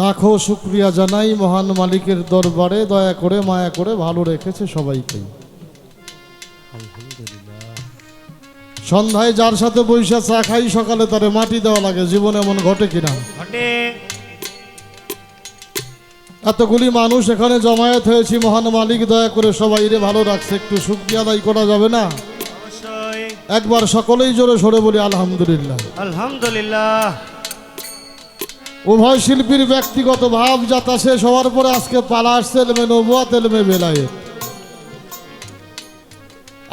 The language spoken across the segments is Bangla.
লাখো শুকরিয়া জানাই মহান মালিকের দরবারে, দয়া করে মায়া করে ভালো রেখেছে সবাইকে। সন্ধ্যায় যার সাথে বৈশা চা খাই, সকালে তারে মাটি দেওয়া লাগে। জীবনে এমন ঘটে কিনা? ঘটে। এতগুলি মানুষ এখানে জমায়েত হয়েছি, মহান মালিক দয়া করে সবাই রে ভালো রাখছে। একটু শুকরিয়া আদায় করা যাবে না? অবশ্যই। একবার সকলেই জোরে সরে বলি আলহামদুলিল্লাহ। আলহামদুলিল্লাহ। উভয় শিল্পীর ব্যক্তিগত ভাব যাতা শেষ হওয়ার পরে আজকে পালা আসছে এলমে নবুয়াত এলমে বেলায়েত।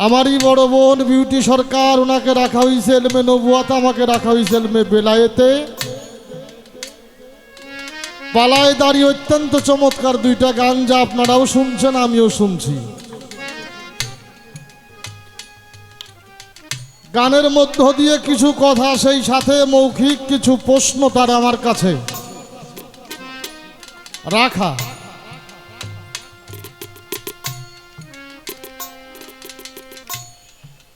আমারই বড় বোন বিউটি সরকার, ওনাকে রাখা হয়েছে এলমে নবুয়াত, আমাকে রাখা হয়েছে এলমে বেলায়েতে। পালায় দাঁড়িয়ে অত্যন্ত চমৎকার দুইটা গান, যা আপনারাও শুনছেন আমিও শুনছি। গানের মধ্য দিয়ে কিছু কথা, সেই সাথে মৌখিক কিছু প্রশ্ন তার আমার কাছে রাখা।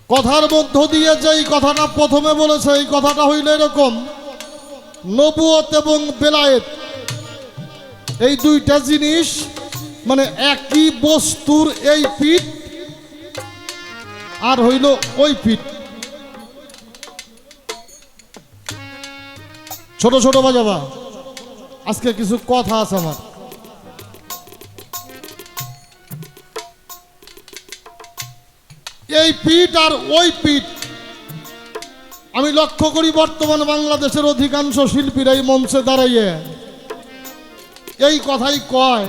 কথার মধ্য দিয়ে যেই কথাটা প্রথমে বলেছে, এই কথাটা হইল এরকম: নবুয়ত এবং বেলায়েত এই দুইটা জিনিস মানে একই বস্তুর এই পিঠ আর হইল ওই পিঠ। ছোট ছোট বাজাবা, আজকে কিছু কথা আছে আমার। এই পিঠ আর ওই পিঠ আমি লক্ষ্য করি বর্তমান বাংলাদেশের অধিকাংশ শিল্পীরা এই মঞ্চে দাঁড়াইয়ে এই কথাই কয়,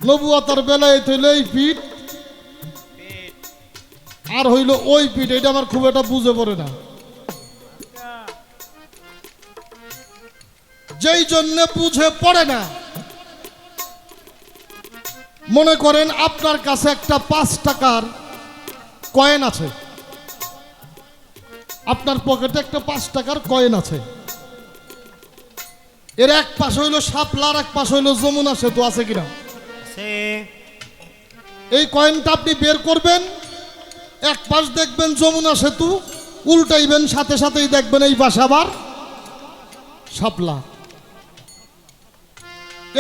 নবুয়তের বেলায়েত হইল এই পিঠ আর হইল ওই পিঠ। এটা আমার খুব একটা বুঝে পড়ে না। যেই জন্য বুঝে পড়ে না, মনে করেন আপনার কাছে একটা 5 টাকার কয়েন আছে, আপনার পকেটে একটা 5 টাকার কয়েন আছে। এর এক পাশে হইল শাপলা, আর এক পাশে হইল যমুনা সেতু, আছে কিনা? এই কয়েনটা আপনি বের করবেন, এক পাশ দেখবেন যমুনা সেতু, উল্টাইবেন সাথে সাথেই দেখবেন এই পাশে আবার শাপলা।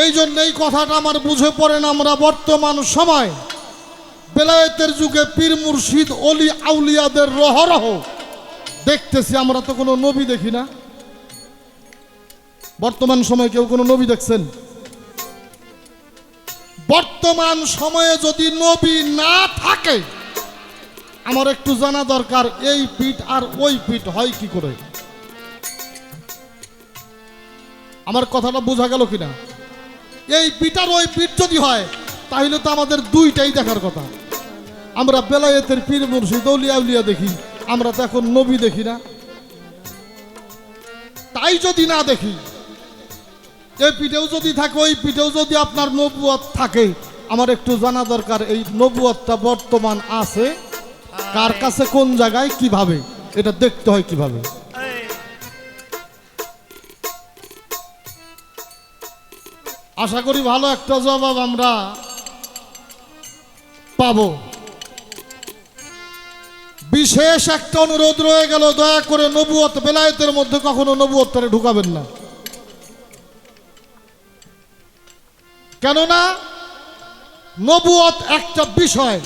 এই জন্য এই কথাটা আমার বুঝে পড়েন। আমরা বর্তমান সময় বেলায়েতের যুগে পীর মুর্শিদ অলি আউলিয়াদের রহরহ দেখতেছি, আমরা তো কোনো নবী দেখি না। বর্তমান সময়ে কেউ কোনো নবী দেখছেন? বর্তমান সময়ে যদি নবী না থাকে, আমার একটু জানা দরকার এই পিঠ আর ওই পিঠ হয় কি করে। আমার কথাটা বোঝা গেল কিনা? এই পিঠ আর ওই পিঠ যদি হয়, তাহলে তো আমাদের দুইটাই দেখার কথা। আমরা বেলায়েতের পীর মুর্শিদ আউলিয়া আউলিয়া দেখি, আমরা তো এখন নবী দেখি না। তাই যদি না দেখি, এই পিঠেও যদি থাকে ওই পিঠেও যদি আপনার নবুয়ত থাকে, আমার একটু জানা দরকার এই নবুয়তটা বর্তমান আছে কার কাছে, কোন জায়গায়, কিভাবে, এটা দেখতে হয় কিভাবে। আশা করি ভালো একটা জবাব আমরা পাবো। বিশেষ একটা অনুরোধ রয়ে গেল, দয়া করে নবুয়ত বেলায়েতের মধ্যে কখনো নবুয়তটারে ঢুকাবেন না। কেননা নবুয়ত একটা বিষয়,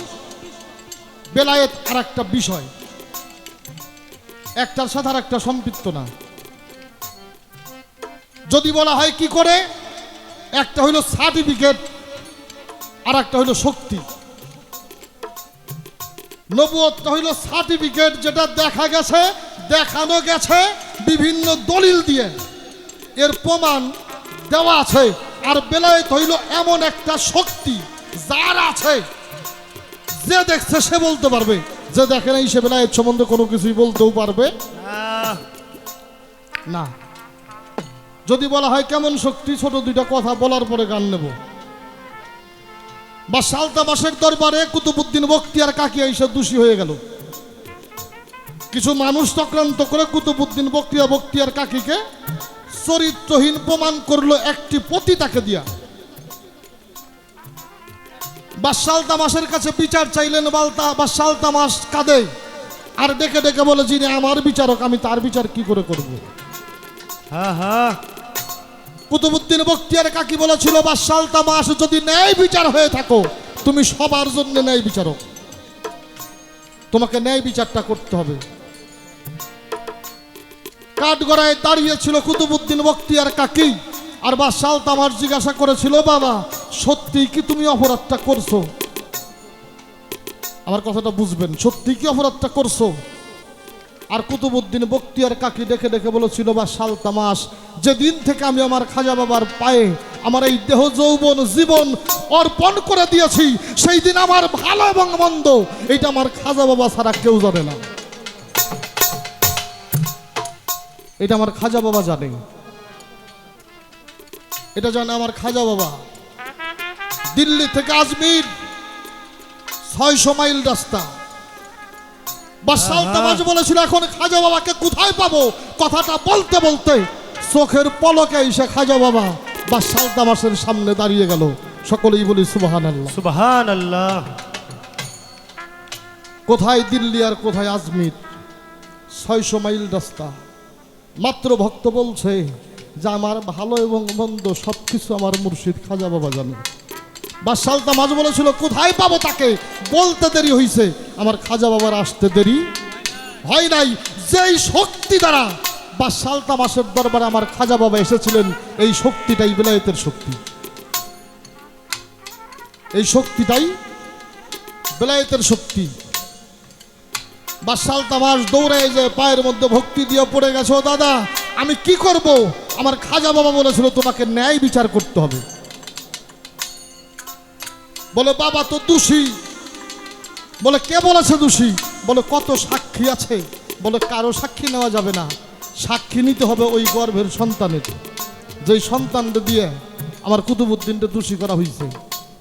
বেলায়েত আর একটা বিষয়, একটার সাথে আর একটা সম্পৃক্ত না। যদি বলা হয় কি করে, একটা হইল সার্টিফিকেট আর একটা হইল শক্তি। নবুয়তটা হইল সার্টিফিকেট, যেটা দেখা গেছে, দেখানো গেছে বিভিন্ন দলিল দিয়ে, এর প্রমাণ দেওয়া আছে। আর বেলায়েত হইল এমন একটা শক্তি, যার আছে, যে দেখছে সে বলতে পারবে, যে দেখে নাই সে বেলায়েত সম্বন্ধে কোনো কিছুই বলতেও পারবে না। যদি বলা হয় কেমন শক্তি, ছোট দুইটা কথা বলার পরে গান নেব। বা সালতামাশের দরবারে কুতুবউদ্দিন বখতিয়ার কাকি এসে দোষী হয়ে গেল। কিছু মানুষ চক্রান্ত করে কুতুবউদ্দিন বখতিয়ার কাকিকে চরিত্রহীন প্রমাণ করলো একটি পতিতাকে দিয়া। বাদশাহ তামাশের কাছে বিচার চাইলেন। বাদশাহ তামাশ কাঁদে আর ডেকে ডেকে বলে, যিনি আমার বিচারক, আমি তার বিচার কি করে করব? কুতুবউদ্দিন বখতিয়ার কাকি বলেছিল, বাদশাহ আলতামাস যদি ন্যায় বিচার হয়ে থাকো, তুমি সবার জন্য ন্যায় বিচারক, তোমাকে ন্যায় বিচারটা করতে হবে। কাঠগড়ায় দাঁড়িয়েছিল কুতুবউদ্দিন বখতিয়ার কাকি, আর বাদশাহ আলতামাস জিজ্ঞাসা করেছিল, বাবা সত্যি কি তুমি অপরাধটা করছো? আমার কথাটা বুঝবেন, সত্যি কি অপরাধটা করছো? আর কুতুবউদ্দিন বখতিয়ার কাকি দেখে দেখে বলেছিল, বাদশাহ আলতামাস, যেদিন থেকে আমি আমার খাজা বাবার পায়ে আমার এই দেহ যৌবন জীবন অর্পণ করে দিয়েছি, সেই দিন আমার ভালো এবং মন্দ এটা আমার খাজা বাবা ছাড়া কেউ জানে না। এটা আমার খাজা বাবা জানে, এটা জানে আমার খাজা বাবা। দিল্লি থেকে আজমির 600 মাইল রাস্তা। বাদশাহ আলতামাস বলেছিল, এখন খাজা বাবাকে কোথায় পাবো? কথাটা বলতে বলতে চোখের পলকে এসে খাজা বাবা বাদশাহ আলতামাসের সামনে দাঁড়িয়ে গেল। সকলেই বলি সুবহানাল্লাহ। সুবহানাল্লাহ। কোথায় দিল্লি আর কোথায় আজমির, 600 মাইল রাস্তা। মাত্র ভক্ত বলছে যে আমার ভালো এবং মন্দ সবকিছু আমার মুর্শিদ খাজা বাবা জানে। বাদশাহ আলতামাস বলেছিল, কোথায় পাবো তাকে? বলতে দেরি হইছে, আমার খাজা বাবার আসতে দেরি হয় নাই। যেই শক্তি দ্বারা বাদশাহ আলতামাসের দরবারে আমার খাজা বাবা এসেছিলেন, এই শক্তিটাই বেলায়েতের শক্তি, এই শক্তিটাই বেলায়েতের শক্তি। বাদশাহ আলতামাস দৌড়ায় যে পায়ের মধ্যে ভক্তি দিয়ে পড়ে গেছে, ও দাদা আমি কি করব? আমার খাজা বাবা বলেছিল তোমাকে ন্যায় বিচার করতে হবে। বলে বাবা তো দোষী। বলে কে বলেছে দোষী? বলে কত সাক্ষী আছে। বলে কারো সাক্ষী নেওয়া যাবে না, সাক্ষী নিতে হবে ওই গর্ভের সন্তানের, যেই সন্তানটা দিয়ে আমার কুতুবউদ্দিনটা দোষী করা হয়েছে।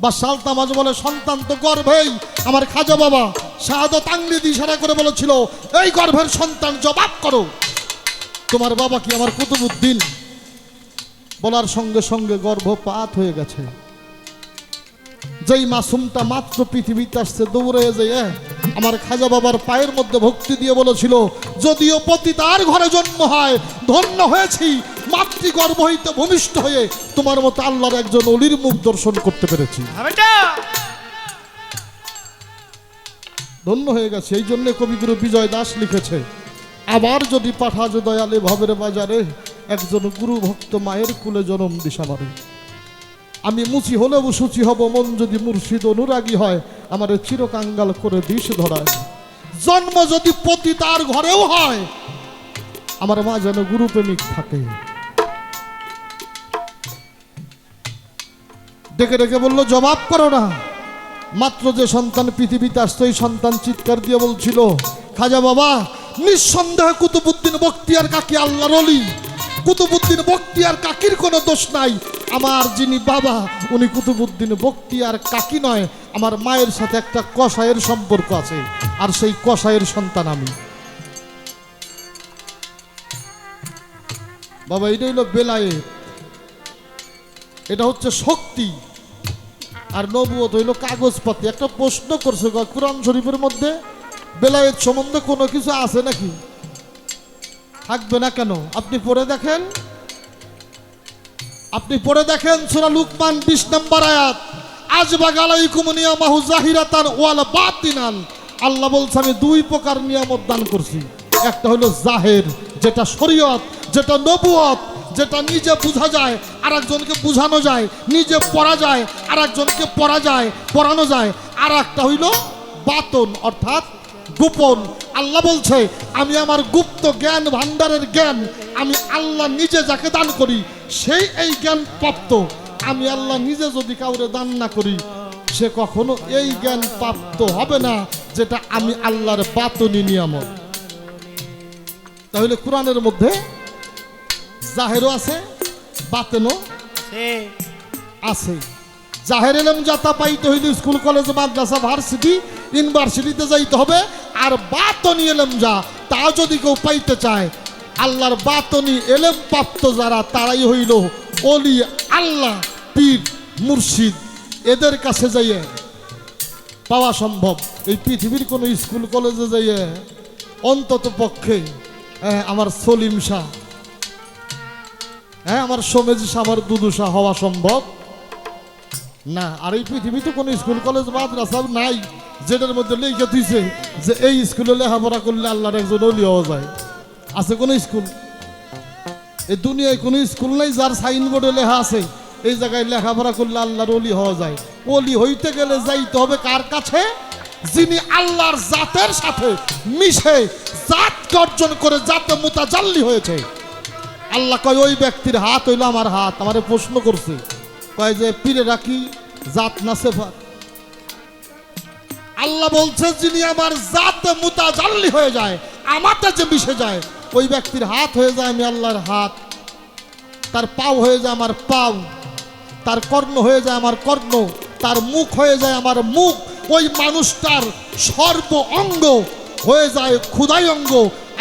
বাদশাহ আলতামাস বলে, সন্তান তো গর্ভেই। আমার খাজা বাবা শাহাদত আঙ্গুলি দিয়ে ইশারা করে বলেছিল, এই গর্ভের সন্তান জবাব করো, তোমার বাবা কি আমার কুতুবউদ্দিন? বলার সঙ্গে সঙ্গে গর্ভপাত হয়ে গেছে। যেই মাসুমটা মাত্র পৃথিবীতে আসছে, দৌড়ে যেয়ে আমার খাজা বাবার পায়ের মধ্যে ভক্তি দিয়ে বলেছিল, যদিও পতিতার ঘরে জন্ম হয়, ধন্য হয়েছি মাতৃগর্ভ হইতে ভূমিষ্ঠ হয়ে তোমার মতো আল্লাহর একজন অলির মুখ দর্শন করতে পেরেছি, ধন্য হয়ে গেছে। এই জন্য কবিগুরু বিজয় দাস লিখেছে, আবার যদি পাঠা যে দয়ালে ভবের বাজারে, একজন গুরু ভক্ত মায়ের কুলে জনম দিশামারে। আমি মুচি হলেও সুচি হব, মন যদি মুর্শিদ অনুরাগী হয়, আমার চিরকাঙ্গাল করে দিশ ধরায়। জন্ম যদি পতিতার ঘরেও হয়, আমার মা যেন গুরু প্রেমিক থাকে। ডেকে ডেকে বলল, জবাব করো না। মাত্র যে সন্তান পৃথিবীতে আসতো, এই সন্তান চিৎকার দিয়ে বলছিল, খাজা বাবা নিঃসন্দেহে কুতুবউদ্দিন বখতিয়ার কাকি আল্লাহর ওলি। কুতুবউদ্দিন বখতিয়ার কাকির কোনো দোষ নাই। আমার যিনি বাবা, উনি কুতুবউদ্দিন বখতিয়ার কাকি নয়, আমার মায়ের সাথে একটা কসাইয়ের সম্পর্ক আছে, আর সেই কসাইয়ের সন্তান আমি। বাবা এটা হইল বেলায়েত, এটা হচ্ছে শক্তি। আর নবুয়ত হইল কাগজপাতি। একটা প্রশ্ন করছে, কোরআন শরীফের মধ্যে বেলায়েত সম্বন্ধে কোনো কিছু আছে নাকি? থাকবে না কেন? আপনি পড়ে দেখেন, আপনি পড়ে দেখেন সূরা লুকমান 20 নম্বর আয়াত, আজবাগ আলাইকুম নিয়ামাহু জাহিরাতান ওয়াল বাতিনান। আল্লাহ বলছে আমি দুই প্রকার নিয়ামত দান করছি। একটা হলো জাহের, যেটা শরীয়ত, যেটা নবুয়ত, যেটা নিজে বোঝা যায় আর একজনকে বোঝানো যায়, নিজে পড়া যায় আর একজনকে পড়া যায়, পড়ানো যায়। আর একটা হইল বাতন, অর্থাৎ গোপন। আল্লাহ বলছে আমি আমার গুপ্ত জ্ঞান ভান্ডারের জ্ঞান আমি আল্লাহ নিজে যাকে দান করি, সেই এই জ্ঞান প্রাপ্ত। আমি আল্লাহ নিজে যদি কাউরে দান না করি, সে কখনো এই জ্ঞান প্রাপ্ত হবে না, যেটা আমি আল্লাহর বাতনি নিয়ামত। তাহলে কোরআনের মধ্যে জাহেরও আছে, বাতেনও আছে। জাহের এলেম যাতা পাইতে হইলে স্কুল কলেজ মাদ্রাসা ভার্সিটি ইউনিভার্সিটিতে যাইতে হবে। আর বাতনি এলেম যা, তা যদি কেউ পাইতে চায়, আল্লাহর বাতনি এলেম প্রাপ্ত যারা, তারাই হইল ওলি আল্লাহ, পীর, মুর্শিদ। এদের কাছে যাইয়ে পাওয়া সম্ভব। এই পৃথিবীর কোনো স্কুল কলেজে যাইয়ে অন্তত পক্ষে আমার সলিম শাহ, হ্যাঁ আমার সমেজিস আমার দুদুষা হওয়া সম্ভব না। আর এই পৃথিবীতে কোনো স্কুল কলেজ মাদ্রাসা নাই যেটার মধ্যে লিখে দিয়েছে যে এই স্কুলে লেখাপড়া করলে আল্লাহর একজন অলি হওয়া যায়। আছে কোনো স্কুল? এই দুনিয়ায় কোনো স্কুল নাই যার সাইনবোর্ডে লেখা আছে এই জায়গায় লেখাপড়া করলে আল্লাহর অলি হওয়া যায়। অলি হইতে গেলে যাইতে হবে কার কাছে? যিনি আল্লাহর জাতের সাথে মিশে জাত অর্জন করে জাতে মুতাজাল্লি হয়েছে। আল্লাহ কয় ওই ব্যক্তির হাত হইল আমার হাত। আমারে প্রশ্ন করছে, কয় যে পীরে রাখি জাত না সেফাত? আল্লাহ বলছে যিনি আমার জাতে মুতাজাল্লি হয়ে যায়, আমারটা যে মিশে যায়, ওই ব্যক্তির হাত হয়ে যায় আমি আল্লাহর হাত, তার পাও হয়ে যায় আমার পাও, তার কর্ণ হয়ে যায় আমার কর্ণ, তার মুখ হয়ে যায় আমার মুখ। ওই মানুষটার সর্ব অঙ্গ হয়ে যায় ক্ষুধাই অঙ্গ।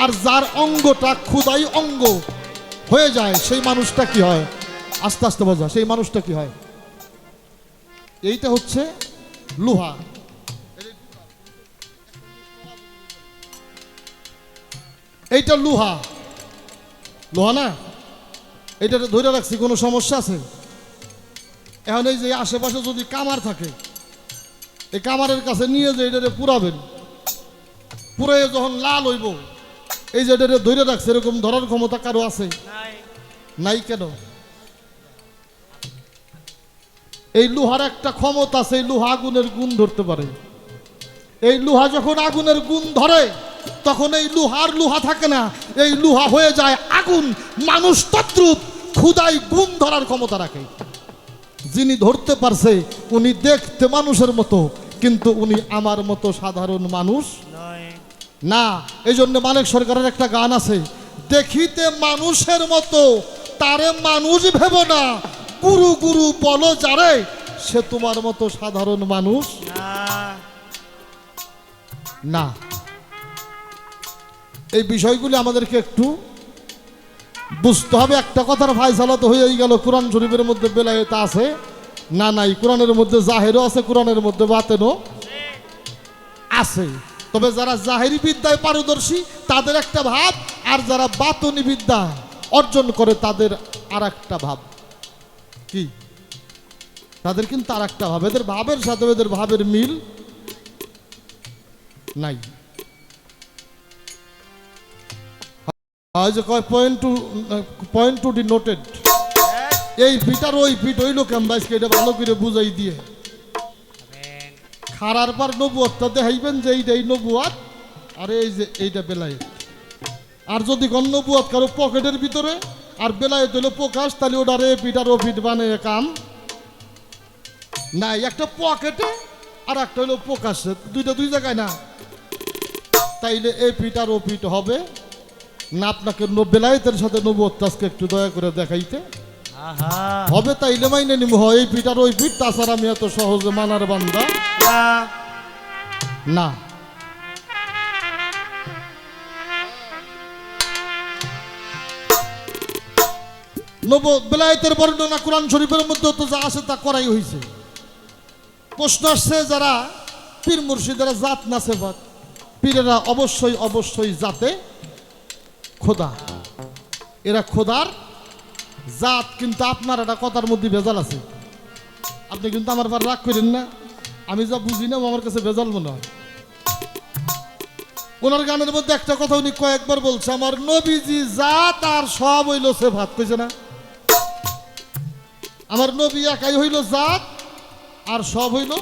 আর যার অঙ্গটা ক্ষুধাই অঙ্গ হয়ে যায় সেই মানুষটা কি হয়? আস্তে আস্তে বোঝা, সেই মানুষটা কি হয়? এইটা হচ্ছে লোহা। এইটা লোহা, লোহা না? এটা ধরে রাখছি, কোনো সমস্যা আছে? এখন এই যে আশেপাশে যদি কামার থাকে, এই কামারের কাছে নিয়ে যে এটারে পুরাবেন, পুরে যখন লাল হইব, এই যে এটারে ধরে রাখছে, এরকম ধরার ক্ষমতা কারো আছে? নাই। কেন? এই লোহার একটা ক্ষমতা আছে, এই লোহা আগুনের গুণ ধরতে পারে। এই লোহা যখন আগুনের গুণ ধরে তখন এই লোহার লোহা থাকে না, এই লোহা হয়ে যায় আগুন। মানুষ তদ্রূপ ক্ষুধায় গুণ ধরার ক্ষমতা রাখে। যিনি ধরতে পারছে উনি দেখতে মানুষের মতো, কিন্তু উনি আমার মতো সাধারণ মানুষ না। এই জন্য মানিক সরকারের একটা গান আছে, দেখিতে মানুষের মতো তারে মানুষ ভেবো না, গুরু গুরু বলো যারে সে তোমার মতো সাধারণ মানুষ না। এই বিষয়গুলি আমাদেরকে একটু বুঝতে হবে। একটা কথার ফায়সালা তো হয়েই গেল, কোরআন শরীফের মধ্যে বেলায়েত আছে না? নাই। কোরআনের মধ্যে জাহেরও আছে, কোরআনের মধ্যে বাতেনও আছে। তবে যারা জাহেরি বিদ্যায় পারদর্শী তাদের একটা ভাব, আর যারা বাতনি বিদ্যা অর্জন করে তাদের আর একটা ভাব। কি? তাদের কিন্তু আর একটা ভাব। এদের ভাবের সাথে এদের ভাবের মিল নাই। Point to be noted. এই পিটার ওই পিট হইল ক্যাম্বাসকে এটা ভালো করে বুঝাই দিয়ে খারার পর নবুয়াতটা দেখাইবেন যে এইটা এই নবুয়াত, আর এই যে এইটা বেলায়েত। আর যদি কোন নবুয়াত কারো পকেটের ভিতরে আর বেলায়েত হইলো প্রকাশ, তাহলে ওটা রে পিটার ও পিট বানিয়ে কাম নাই। একটা পকেটে আর একটা হইলো প্রকাশে, দুইটা দুই জায়গায় না। তাইলে এই পিটার ও পিট হবে না। আপনাকে বেলায়েতের সাথে নবুয়াতটা আজকে একটু দয়া করে দেখাইতে হবে, তাইলে মাইনে নিব। হয় এই পিটার ওই পিট, তাছাড়া আমি এত সহজে মানার বান্দা না। বেলায়েতের বর্ণনা কোরআন শরীফের মধ্যে তো যা আছে তা করাই হয়েছে। প্রশ্ন আসছে যারা পীর মুর্শিদেরা জাত না সেফাত, পীরেরা অবশ্যই অবশ্যই জাতে খোদা, এরা খোদার জাত। কিন্তু আপনার একটা কথার মধ্যে ভেজাল আছে, আপনি কিন্তু আমার পর রাগ করেন না। আমি যা বুঝি না আমার কাছে ভেজাল মনে হয়। ওনার গানের মধ্যে একটা কথা উনি কয়েকবার বলছে, আমার নবীজি জাত আর সব হইল সেফাত, কইছে না? আমার নবী একাই হইল জাত আর সব হইল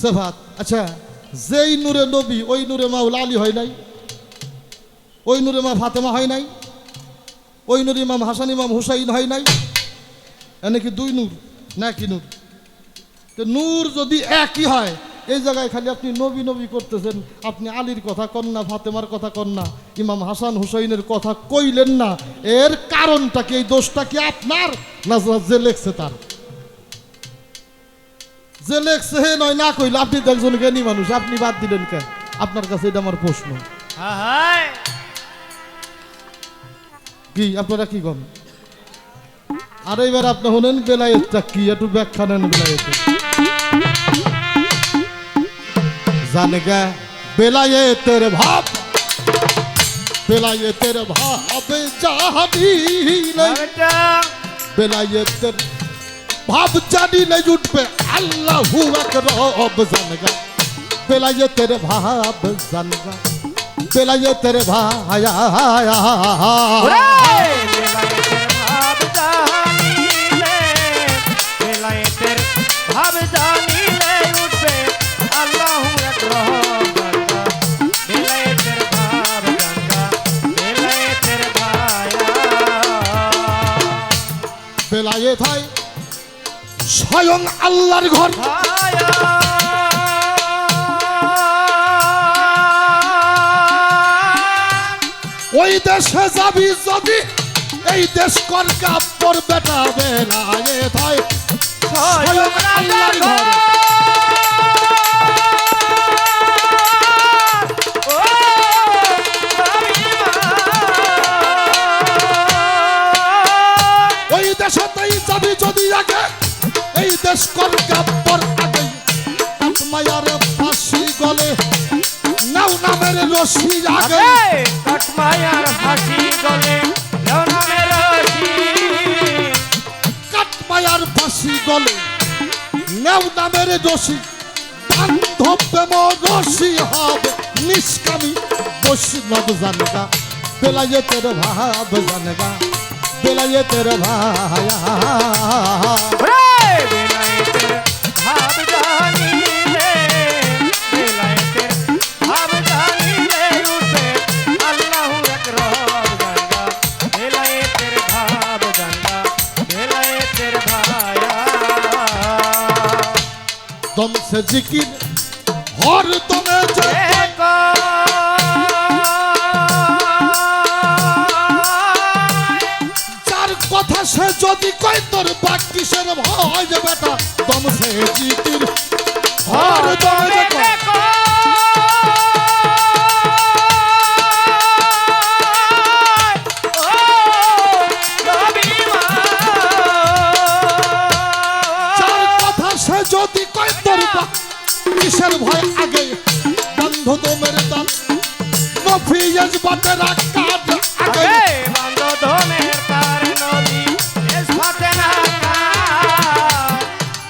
সেফাত। আচ্ছা, যেই নূরে নবী ওই নূরে মাউল আলী হয় নাই, ওই নূরে মা ফাতেমা হয় নাই, ওই নূর ইমাম হাসান ইমাম হুসাইন হয় নাই? এনেকি দুই নূর না কি নূর? তো নূর যদি একই হয়, এই জায়গায় খালি আপনি নবী নবী করতেছেন, আপনি আলীর কথা কন না, ফাতেমার কথা কন না, ইমাম হাসান হুসাইনের কথা কইলেন না। এর কারণটা কি? এই দোষটা কি আপনার না যে লেখছে তার? যে লেখছে হে নয় না কইল, আপনি তো একজন জ্ঞানী মানুষ, আপনি বাদ দিলেন কেন? আপনার কাছে এটা আমার প্রশ্ন। কি আপনারা কি করেন? আর এবার আপনি শুনেন বেলায়েতটা কি, একটু ব্যাখ্যা নেন বেলায়েতে। জানে গে বেলায়েতের ভাব বেলায়েতের ভাব জানিলে বেলায়েতের ভাব জানিলে উঠবে আল্লাহু আকবার রব জানগা বেলায়েতের ভাব জানগা বেলায়েতের ভায়া ভাব জানিলে উঠবে আল্লাহু আকবার বেলায়েতের ভাব জানগা বেলায়েতের ভায়া বেলায়েত হয় স্বয়ং আল্লাহর ঘর ভায়া ওই দেশে যাবি যদি এই দেশ কর কাপড় বেটা বেলায়েত হয় স্বয়ং আল্লাহর ঘর ওই দেশতেই যাবি যদি আগে এই দেশ কর কাপড় আগে মায়ার ফাঁসি গলে নাও নামের রশি আগে কাটমায়ার হাসি গলে নাও নামের রশি কাটমায়ার ফাঁসি গলে নাও নামের রশি বান্ধব রশি হবে নিষ্কামি বৈষ্ণব জানগা বেলায়েতের ভাব জানগা বেলায়েতের ভায়া বেলায়েতের ভাব জানিলে বেলায়েতের ভাব জানিলে উঠবে আল্লাহু আকবার জানগা বেলায়েতের ভাব জানগা বেলায়েতের ভায়া দম সে জিকির হর দমে যে যার কথা সে যদি কয় তোর বাক কিসের ভয় যে বেটা দম সে জিকির হর দমে যে কয় যার কথা সে যদি কয় তোর বাক কিসের ভয় আগে বন্ধ দমের দান নফিয়াজ বাতের আকার আগে বন্ধ ধনের তার নদী এস ফাতে না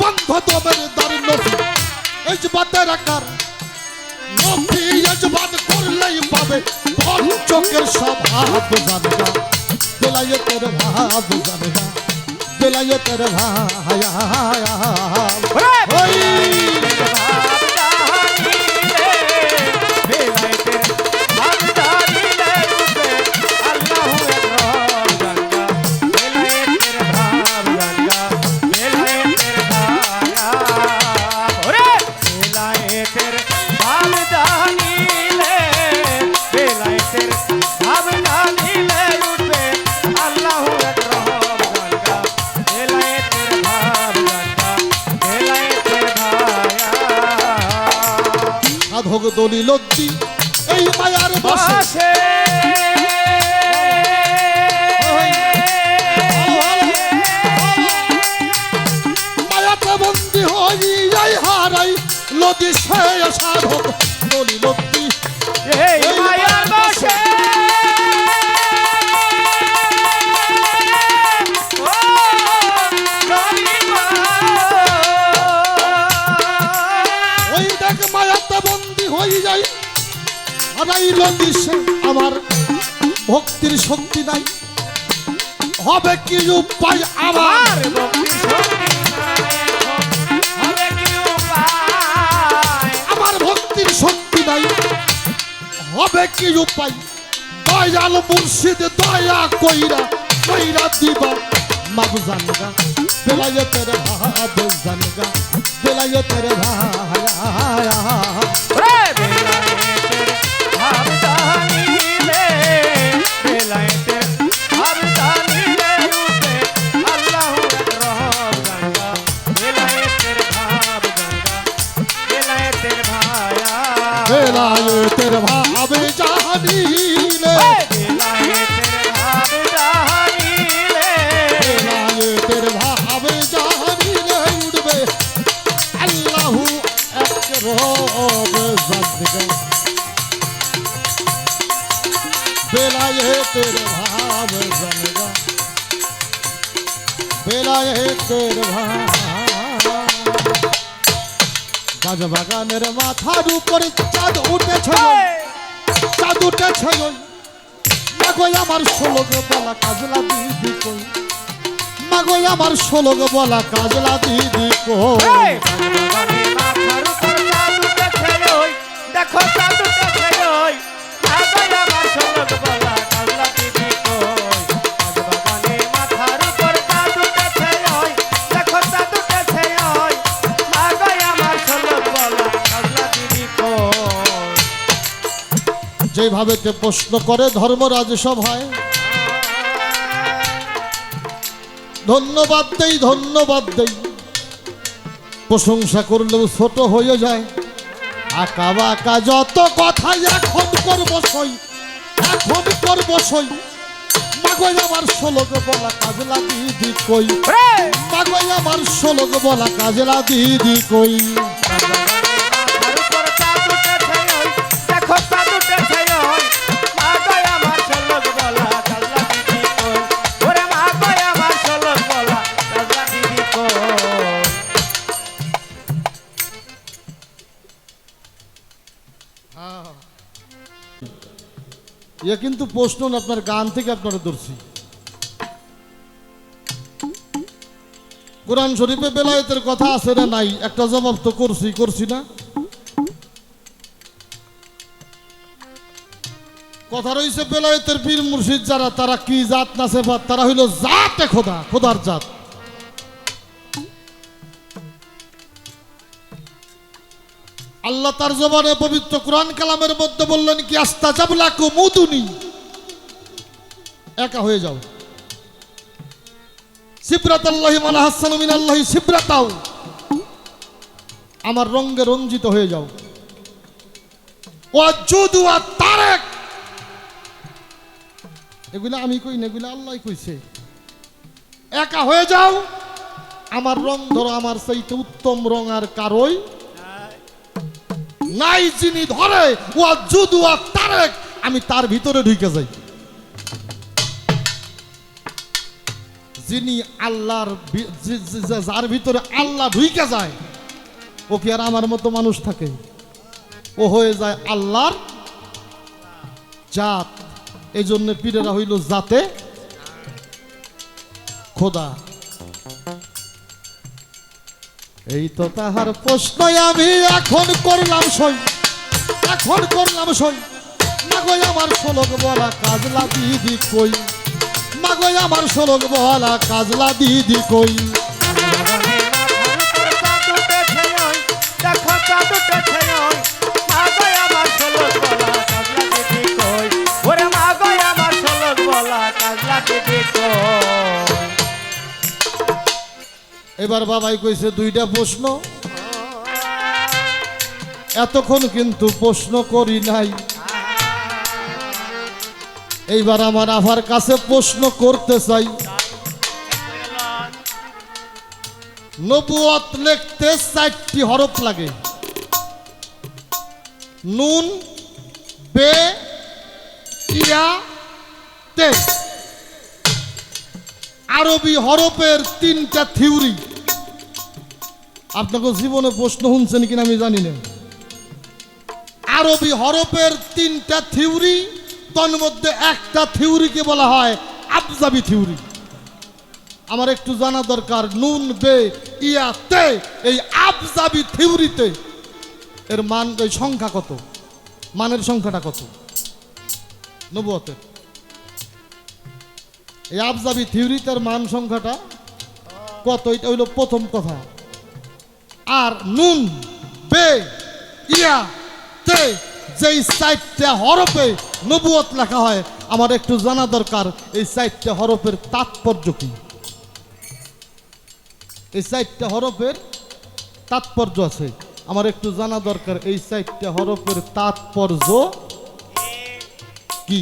বন্ধ দমের দান নফিয়াজ বাতের আকার নফিয়াজ বাদ করলেই পাবে পঞ্চকের স্বভাব জানগা বেলায়েতের ভাব জানগা বেলায়েতের ভায়া ওই সাধক দলিলদ্দি এই মায়ার বসে মায়াতে বন্দি হই হারাই লদি সে সাধক দলিলদ্দি এই মায়ার বসে ওই দেখ মায়াতে বন্দি হয়ে যাই হারাই লদি সে আমার ভক্তির শক্তি নাই হবে কি উপায় আমার ভক্তি শক্তি হবে কি উপায় আমার ভক্তির শক্তি নাই হবে কি উপায় দয়াল মুর্শিদ দয়া কইরা কইরা দিবা মাব জানগা বেলায়েতের ভাব জানগা বেলায়েতের ভায়া বেলায়েতের ভাব জানিলে বেলায়েতের ভাব জানিলে রূপে আল্লাহু আকবার জানগা বেলায়েতের ভাব জানগা বেলায়েতের ভায়া বেলায়েতের ভাব জানিলে বেলায়েতের ভাব জানিলে বেলায়েতের ভাব জানিলে উঠবে আল্লাহু আকবার জানগা বেলা বেলায়েতের ভাব জানগা বেলায়েতের ভাব গাছ বাগানের মাথার উপরে চাঁদ উঠেছে চাঁদ উঠেছে মাগো আমার ষোলগ বলা কাজলা দিদি কই মাগো আমার ষোলগ বলা কাজলা দিদি কই বাগানে মাথার উপর চাঁদ উঠেছে ওই দেখো চাঁদ উঠেছে ওই আগো আমার ষোলগ বলা কাজলা দিদি কই বাগানে মাথার উপর চাঁদ উঠেছে ওই দেখো চাঁদ উঠেছে ওই আগো আমার ষোলগ বলা কাজলা দিদি কই যেভাবে তে প্রশ্ন করে ধর্মরাজ সভায় ধন্যবাদ দেই প্রশংসা করলেও ছোট হয়ে যায় আঁকা বাঁকা যত কথাই এখন করবো সই মাগো আমার ষোলগ বলা কাজলা দিদি কই মাগো আমার ষোলগ বলা কাজলা দিদি কই মাথার উপর চাঁদ উঠেছে ওই দেখো চাঁদ উঠেছে ওই আগো আমার ষোলগ বলা কাজলা দিদি কই ওরে আগো আমার ষোলগ বলা কাজলা দিদি কই এ কিন্তু প্রশ্ন না, আপনার গান থেকে আপনারা ধরছি। কোরআন শরীফে বেলায়েতের কথা আছে না নাই? একটা জবাব তো করছি না? কথা রয়েছে বেলায়েতের পীর মুর্শিদ যারা, তারা কি জাত না সেফাত? তারা হইল জাতে খোদা, খোদার জাত। আল্লাহ তার জবানে পবিত্র কোরআন কালামের মধ্যে বললেন কি আস্তাজাবলাকু মুদুনি, একা হয়ে যাও। সিবরাতাল্লাহি মান আহসানু মিনাল্লাহি সিবরাতাও, আমার রঙে রঞ্জিত হয়ে যাও। ওয়াজুদু ওয়া তারেক, এগুলা আমি কই না, এগুলা আল্লাহ কইছে। একা হয়ে যাও, আমার রং ধরো, আমার চাইতে উত্তম রং আর কারোই নাই। যিনি ধরে ওয়াজুদু ওয়া তারেক, আমি তার ভিতরে ঢুকে যাই। যিনি আল্লাহর যার ভিতরে আল্লাহ ঢুকে যায়, ও কি আর আমার মতো মানুষ থাকে? ও হয়ে যায় আল্লাহর জাত। এই জন্য পীরেরা হইল জাতে খোদা। এই তো তাহার প্রশ্ন আমি এখন করলাম সই, মাগো আমার ষোলগ বলা কাজলা দিদি কই, মাগো আমার ষোলগ বলা কাজলা দিদি কই। এবার বাবাই কইছে দুইটা প্রশ্ন, এতক্ষণ কিন্তু প্রশ্ন করি নাই। এইবার আমার আভার কাছে প্রশ্ন করতে চাই। নবুয়ত লিখতে 4টি হরফ লাগে, নুন, বে, ইয়া, তে। আরবি হরফের 3টা থিওরি। আপনাকে জীবনে প্রশ্ন শুনছেন কিনা আমি জানি না। আরবি হরফের 3টা থিওরি, তার মধ্যে একটা থিওরিকে বলা হয় আবজাবি থিওরি। আমার একটু জানা দরকার, নুন, বে, ইয়া, তে, এই আবজাবি থিওরিতে এর মান, এই সংখ্যা কত, মানের সংখ্যাটা কত নবুয়তের? এই আবজাবি থিওরিটার মান সংখ্যাটা কত, এটা হইল প্রথম কথা। আর নুন, বে, ইয়া, তে, যেই 4টা হরফে নবুয়ত লেখা হয়, আমার একটু জানা দরকার এই 4টা হরফের তাৎপর্য কি। এই 4টা হরফের তাৎপর্য আছে, আমার একটু জানা দরকার এই 4টা হরফের তাৎপর্য কি।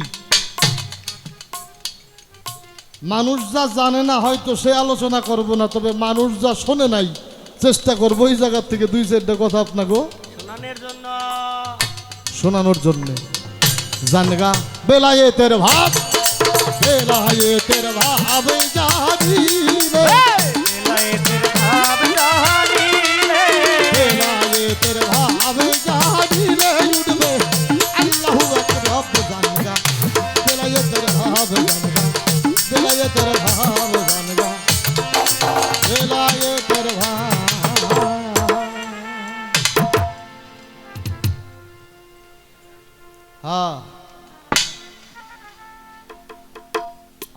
মানুষ যা জানে না হয়তো সে আলোচনা করব না, তবে মানুষ যা শোনে নাই চেষ্টা করবো এই জায়গা থেকে 2-4টা কথা আপনাকে শোনানোর জন্য। জানগা বেলায়েতের ভাব বেলায়েতের ভাব জানিলে বেলায়েতের ভাব জানিলে বেলায়েতের ভাব জানিলে উঠবে আল্লাহু আকবার জানগা বেলায়েতের ভাব জানগা বেলায়েতের ভাব জানগা বেলায়েতের ভাব। হ্যাঁ,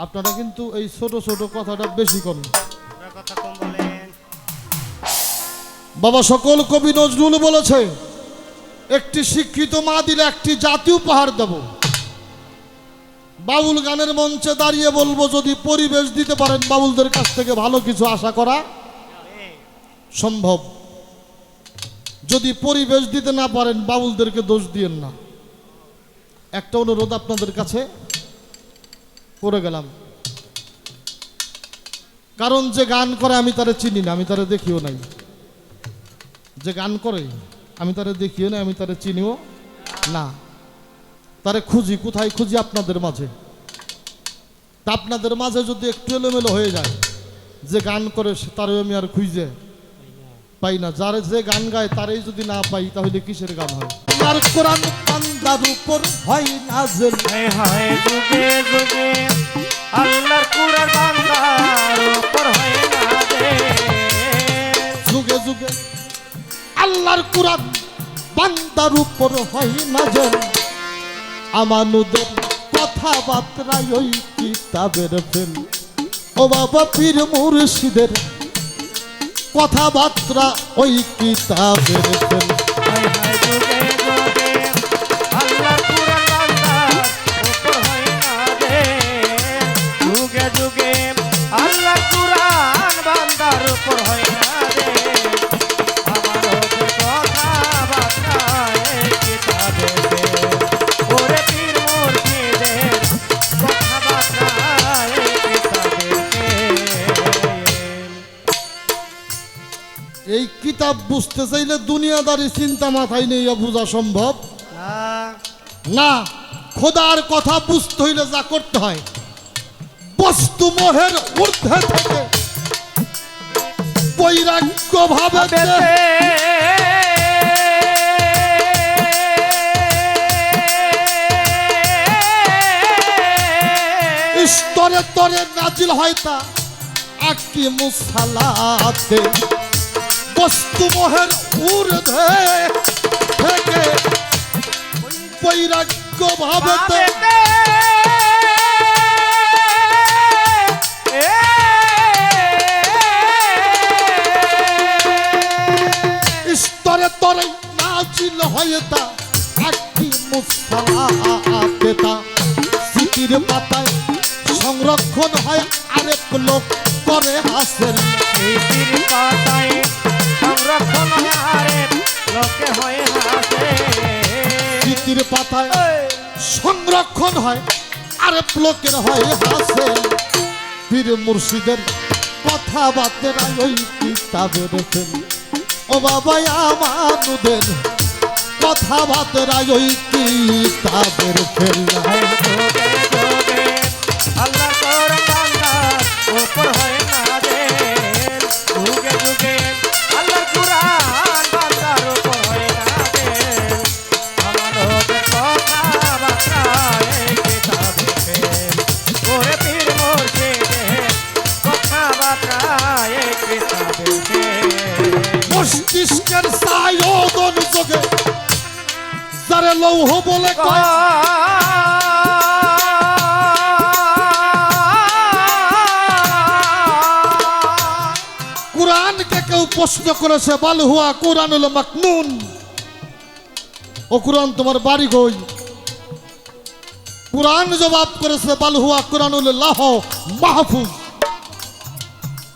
আপনারা কিন্তু এই ছোট ছোট কথাটা বেশি করেন। আপনার কথা কম বলেন। বাবা সকল কবি নজরুল বলেছে একটি শিক্ষিত মা দিলে একটি জাতি উপহার দেব। বাউল গানের মঞ্চে দাঁড়িয়ে বলবো যদি পরিবেশ দিতে পারেন বাউলদের কাছ থেকে ভালো কিছু আশা করা সম্ভব। যদি পরিবেশ দিতে না পারেন বাউলদেরকে দোষ দিয়েন না। একটা অনুরোধ আপনাদের কাছে করে গেলাম, কারণ যে গান করে আমি তারে চিনি না, আমি তারে দেখিও নাই। যে গান করে আমি তারে দেখিও না, আমি তারে চিনিও না। তারে খুঁজি, কোথায় খুঁজি? আপনাদের মাঝে। তা আপনাদের মাঝে যদি একটু এলোমেলো হয়ে যায়, যে গান করে তারে আমি আর খুঁজে পাই না। যারে যে গান গায় তারেই যদি না পাই তাহলে কিসের গান হয়? আর কোরআন বান্দার উপর হয় নাযিল, হায় হায় যুগে যুগে আল্লাহর কুরআন বান্দার উপর হয় নাযিল। যুগে যুগে আল্লাহর কোরআন বান্দার উপর হয় নাযিল। আমানুদের কথাবার্তায় ওই কিতাবের ফেল। ও বাবা পীর মুর্শিদের কথাবার্তা ওই কিতাবের ফেল। হায় হায় যুগে যুগে আল্লাহর কুরআন বান্দার উপর হয় নাযিল। যুগে যুগে আল্লাহর কুরআন বান্দার উপর হয় নাযিল। আমার ওদের কথাবার্তা এই কিতাবে ওরে পীর মুর্শিদের কথাবার্তা এই কিতাবে। এই কিতাব বুঝতে চাইলে দুনিয়াদারি চিন্তা মাথায় নেই বোঝা সম্ভব না। খোদার কথা বুঝতে হইলে যা করতে হয় বস্তু মোহের ঊর্ধ্বে থেকে বৈরাগ্য ভাবে স্তরে তরে নাজিল হয় তা আকি মুসালাতে। বস্তু মোহের ঊর্ধ্বে থেকে বৈরাগ্য ভাবেতে স্তরে তরে নাজিল হয় তা আকি মুসালাতে। তা স্মৃতির পাতায় সংরক্ষণ হয় আরেক লোক করে হাসেন। স্মৃতির পাতায় সংরক্ষণ হয় আরেক লোকে হয় হাসে। স্মৃতির পাতায় সংরক্ষণ হয় আরেক লোকের হয় হাসেন। পীর মুর্শিদের কথাবার্তা ওই কিতাবের ফেল। ও বাবা আমানুদের কথাবার্তা ওই কিতাবের ফেল। আল্লাহর কোরআন বান্দার উপর হয় নাযিল। যুগে যুগে আল্লাহর কুরআন বান্দার উপর হয় নাযিল। আমার ওদের কথাবার্তা এই কিতাবে ওরে পীর মুর্শিদের কথাবার্তা এই কিতাবে। মস্তিষ্কের সায়োদন যোগে যারে লৌহ বলে কয় কোরআনকে কেউ প্রশ্ন করেছে বাল হুয়া কোরআনুল মাকনুন। ও কোরআন তোমার বাড়ি কই? কোরআন জবাব করেছে বাল হুয়া কোরআনুল লাহ মাহফুজ।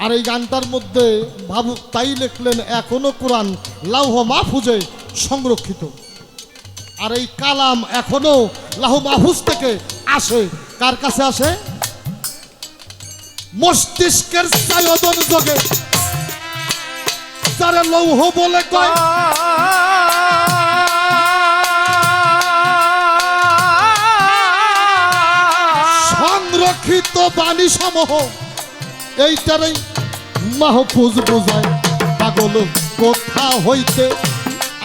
আর এই গানটার মধ্যে ভাবু তাই লিখলেন এখনো কোরআন লাউহ মাহফুজে সংরক্ষিত। আর এই কালাম এখনো লাহ মাহফুজ থেকে আসে। কার কাছে আসে? মস্তিষ্কের সায়োদন যোগে যারা লৌহ বলে কয় বাণী সমূহ এইটারই মাহফুজ বোঝায়। পাগল কোথা হইতে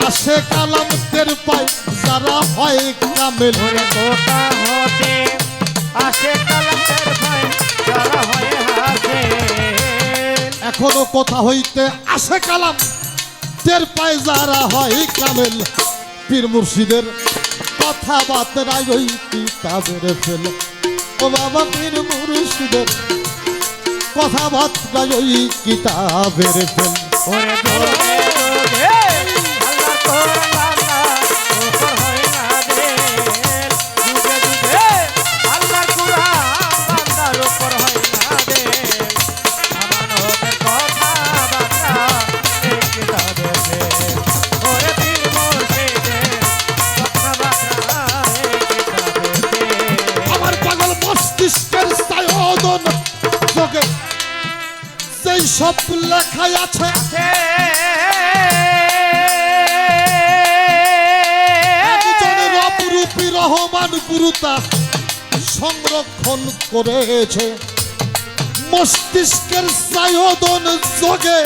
আসে কালাম টের পায় যারা হয় কামেল। ওরে কোথা হতে আসে কালামের ভাই যারা হয় হাসে। এখনো কোথা হইতে আসে কালাম টের পায় যারা হয় কামেল। পীর মুর্শিদের কথাবার্তায় ওই কিতাবের ফেল। ও বাবা পীর মুর্শিদের কথাবার্তায় ওই কিতাবের ফেল। ওরে যোগে যোগে আল্লাহর কোরআন বান্দা উপর হয় না দেল। যুগে যুগে আল্লাহর কোরআন বান্দার উপর হয় না দেল। আমানতের কথা বার্তা এই কিতাবে ফেল। ওরে পীর মুর্শিদের কথা বার্তা এই কিতাবে ফেল। আমার পাগল মস্তিষ্কের সায়দন যোগে সেই সব লেখাই আছে একজনের অপরূপী রহমান গুরুতা সংরক্ষণ করেছে। মস্তিষ্কের সায়দন যোগে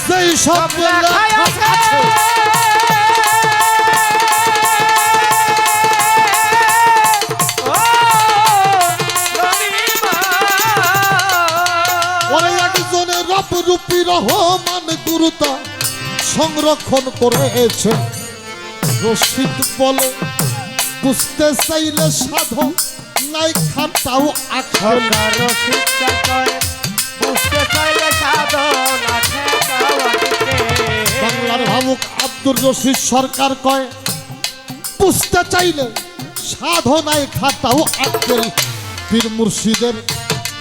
সেই সব লেখা আছে রূপী রহমান গুরুতা সংরক্ষণ করেছে। রশিদ বলে বুঝতে চাইলে সাধন নাই খাতাও আখর। রশিদ কয় বুঝতে চাইলে সাধন আছে কাওয়াতে। বাংলার ভাবুক আব্দুর রশিদ সরকার কয় বুঝতে চাইলে সাধনায় খাতাও আখর। পীর মুর্শিদের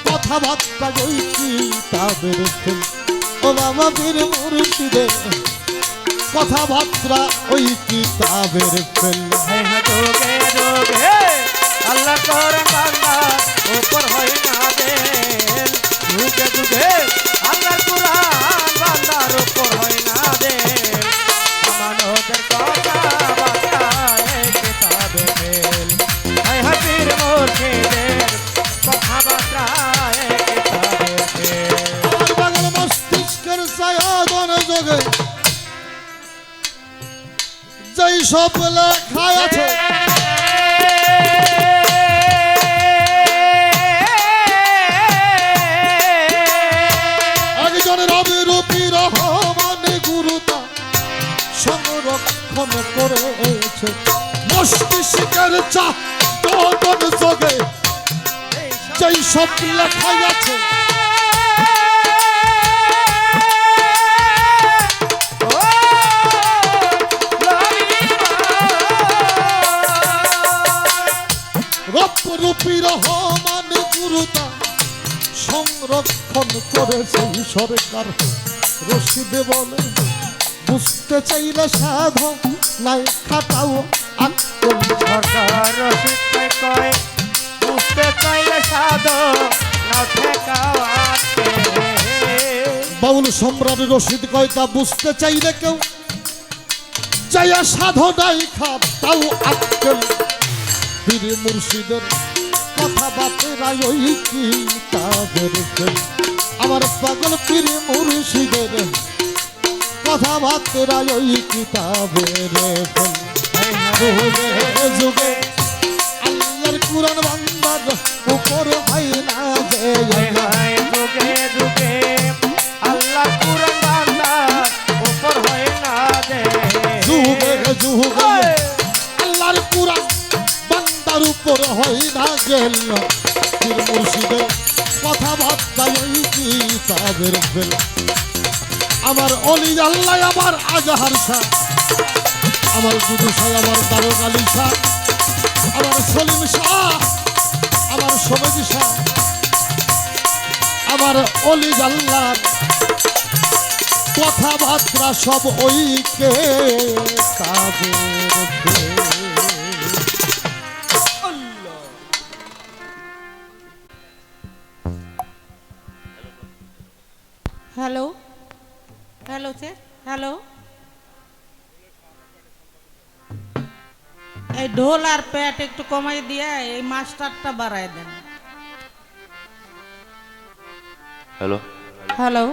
কথাবার্তা ওই কিতাবের ফেল। ও বাবা পীর মুর্শিদের কথাবার্তা ওই কিতাবের ফেল। যোগে যোগে আল্লাহ কোরআন বান্দা উপর হয় না দেল। যুগে যুগে আল্লাহর কোরআন বান্দার উপর হয় না দেল। আমানতের কথা বার্তা এই কিতাবে ফেল। হায় হায় পীর মুর্শিদের কথা বার্তা এই কিতাবে ফেল। আমার পাগল মস্তিষ্কের সায়দন যোগে যেই সব লেখা আছে একজনের অবিরূপী রহমান গুরুতা সংরক্ষণ করেছে। মস্তিষ্কের চাদন যোগে যেই সব লেখা আছে রূপী রহমান গুরুতা সংরক্ষণ করেছে সরকার। রশিদে বলে বুঝতে চাইলে সাধন নাই খাটাও আক্রম। সরকার রশিদ কয় বুঝতে চাইলে সাধন না ঠেকাওয়াতে। বাউল সম্রাট রশিদ কয় তা বুঝতে চাইলে কেউ চাইয়া সাধনাই খাটাও আক্রম। পীর মুর্শিদের কথাবার্তায় ওই কিতাবের ফেল। আমার পাগল পীর মুর্শিদের কথাবার্তায় ওই কিতাবের ফেল। যুগে যুগে আল্লাহর কুরআন বান্দার উপর হয় না যে। যুগে যুগে আল্লাহ কুরআন বান্দার উপর হয় না যে। যুগে যুগে আল্লাহর কুরআন বান্দার উপর হয় না গেল। পীর মুর্শিদের কথাবার্তায় ওই কিতাবের ফেল। আমার অলি আল্লাহ আমার আজহার শাহ, আমার দুদু শাহ, আমার দারুক আলী শাহ, আমার সলিম শাহ, আমার সমেদ শাহ, আমার অলি আল্লাহর কথাবার্তা সব ওই কিতাবের fail. Hello hello sir, hello. এই ঢোল আর প্যাট একটু কমাই দিয়ে এই মাস্টারটা বাড়ায় দেন। হ্যালো হ্যালো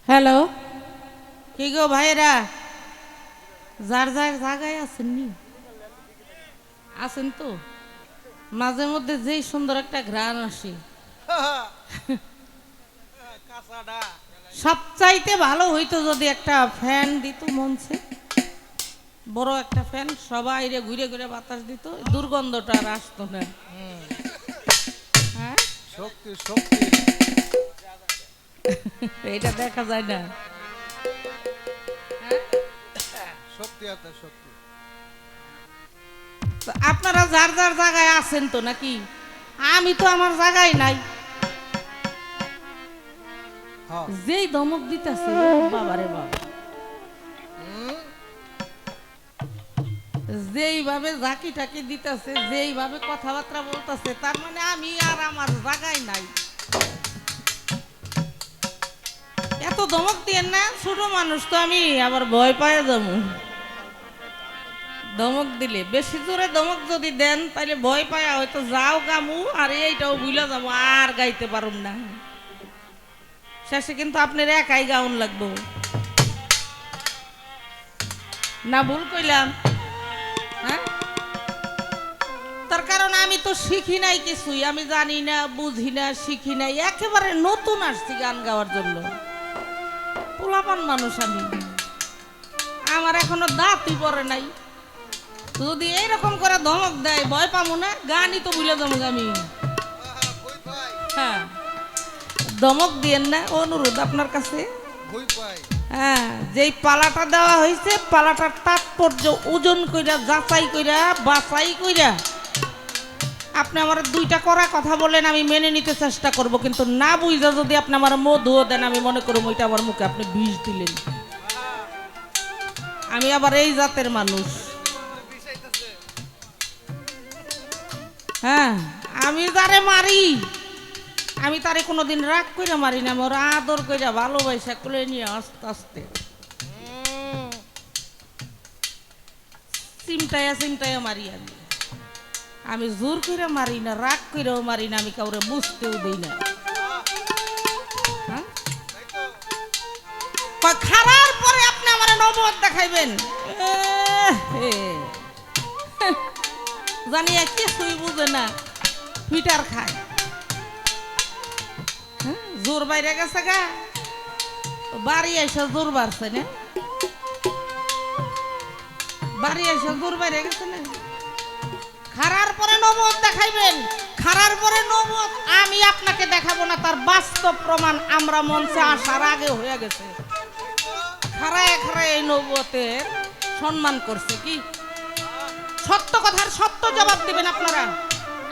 হ্যালো কি গো ভাইরা যার যার জায়গায় আছেন নি আছেন তো মাঝে মধ্যে যেই সুন্দর একটা ঘ্রাণ আসে সবচাইতে ভালো হইতো যদি একটা ফ্যান দিত মঞ্চে বড় একটা ফ্যান সবাই ঘুরে ঘুরে বাতাস দিত দুর্গন্ধটা আর আসতো না হ্যাঁ শক্তি শক্তি এটা দেখা যায় না শক্তি আছে শক্তি তো আপনারা যার যার জায়গায় আছেন তো নাকি আমি তো আমার জায়গায় নাই হ্যাঁ যেই ধমক দিতেছে বাবারে বাবা যেইভাবে ঝাঁকি টাকি দিতেছে যেইভাবে কথাবার্তা বলতেছে তার মানে আমি আর আমার জায়গায় নাই এত ধমক দিয়েন না ছোট মানুষ তো আমি আবার ভয় পায় যাবো ধমক দিলে বেশি জোরে ধমক যদি দেন তাহলে ভয় পায়া হয়তো যাও গামু আর এইটাও ভুলে যাবো আর গাইতে পারুম না শেষে কিন্তু আপনার একাই গাউন লাগবো না ভুল কইলাম হ্যাঁ তার কারণ আমি তো শিখি নাই কিছুই আমি জানি না বুঝি না শিখি নাই একেবারে নতুন আসছি গান গাওয়ার জন্য পোলাপান মানুষ আমি আমার এখনো দাঁতই পড়ে নাই যদি এইরকম করে ধমক দেয় ভয় পাবো না গানই তো ভুলে যাবো আমি হ্যাঁ ধমক দিয়েন না অনুরোধ আপনার কাছে হ্যাঁ যেই পালাটা দেওয়া হয়েছে পালাটার তাৎপর্য ওজন কইরা যাচাই কইরা বাছাই কইরা আপনি আমার দুইটা করা কথা বলেন আমি মেনে নিতে চেষ্টা করব কিন্তু না বুঝা যদি আপনি আমার মধুও দেন আমি মনে করব ওইটা আমার মুখে আপনি বিষ দিলেন আমি আবার এই জাতের মানুষ হ্যাঁ আমি যারে মারি আমি তারে কোনোদিন রাগ কইরা মারি না মোর আদর কইরা ভালোবাসা কোলে নিয়ে আস্তে আস্তে চিমটায়া চিমটায়া মারি আমি জোর কইরা মারি না রাগ কইরাও মারি না আমি কাউরে বুঝতেও দেই না খারার পরে আপনি আমার নবদ দেখাইবেন জানি কিছুই বুঝে না পিটার খায়। হ্যাঁ, জোর বাইরে গেছে গা, বাড়ি এসে জোর বাড়ছে না, বাড়ি এসে জোর বাইরে গেছে না। খারার পরে নবুয়ত দেখাইবেন, খারার পরে নবুয়ত আমি আপনাকে দেখাবো না, তার বাস্তব প্রমাণ আমরা মঞ্চে আসার আগে হয়ে গেছে। খারায় খারায় এই নবুয়তের সম্মান করছে কি, সত্য কথার সত্য জবাব দিবেন আপনারা।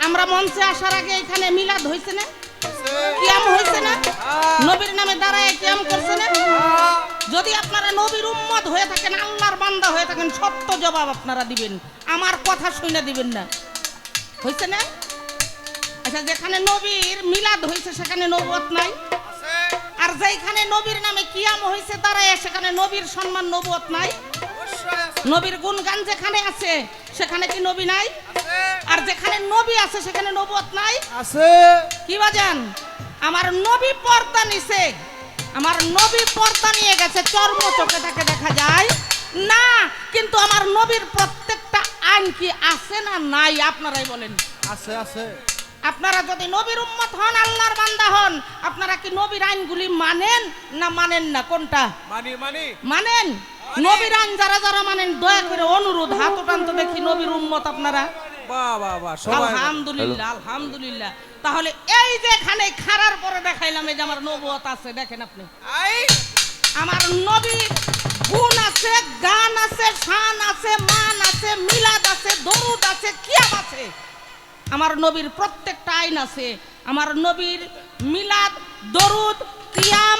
আমরা মঞ্চে আসার আগে এখানে মিলাদ হয়েছে না, কিয়াম হয়েছে না, নবীর নামে দাঁড়ায় কিয়াম করছে না। যদি আপনারা নবীর উম্মত হয়ে থাকেন, আল্লাহর বান্দা হয়ে থাকেন, সত্য জবাব আপনারা দিবেন, আমার কথা শুনে দিবেন না। হয়েছে না? আচ্ছা, যেখানে নবীর মিলাদ হয়েছে সেখানে নবুয়ত নাই, আর যেখানে নবীর নামে কিয়াম হয়েছে দাঁড়ায় সেখানে নবীর সম্মান নবুয়ত নাই। নবীর গুণগান যেখানে আছে সেখানে কি নবী নাই? আর যেখানে নবী আছে সেখানে নবুয়ত নাই আছে। কি বাজান? আমার নবী পর্দা নিছে, আমার নবী পর্দা নিয়ে গেছে, চর্ম চোখে তাকে দেখা যায় না, কিন্তু আমার নবীর প্রত্যেকটা আইন কি আছে না নাই? আপনারাই বলেন। আছে আছে। আপনারা যদি নবীর উম্মত হন, আল্লাহর বান্দা হন, আপনারা কি নবীর আইনগুলি মানেন না মানেন না? কোনটা মানি? মানি মানেন? নবীর আইন যারা যারা মানেন দয়া করে অনুরোধ হাত উঠান তো দেখি নবীর উম্মত আপনারা। বাহ বাহ বাহ, সবাই আলহামদুলিল্লাহ আলহামদুলিল্লাহ। তাহলে এই যে এখানে খারার পরে দেখাইলাম এই যে আমার নবুয়ত আছে, দেখেন আপনি আই আমার নবীর গুণ আছে, গান আছে, শান আছে, মান আছে, মিলাদ আছে, দরুদ আছে, কিয়াম আছে। আমার নবীর প্রত্যেকটা আইন আছে। আমার নবীর মিলাদ, দরুদ, কিয়াম,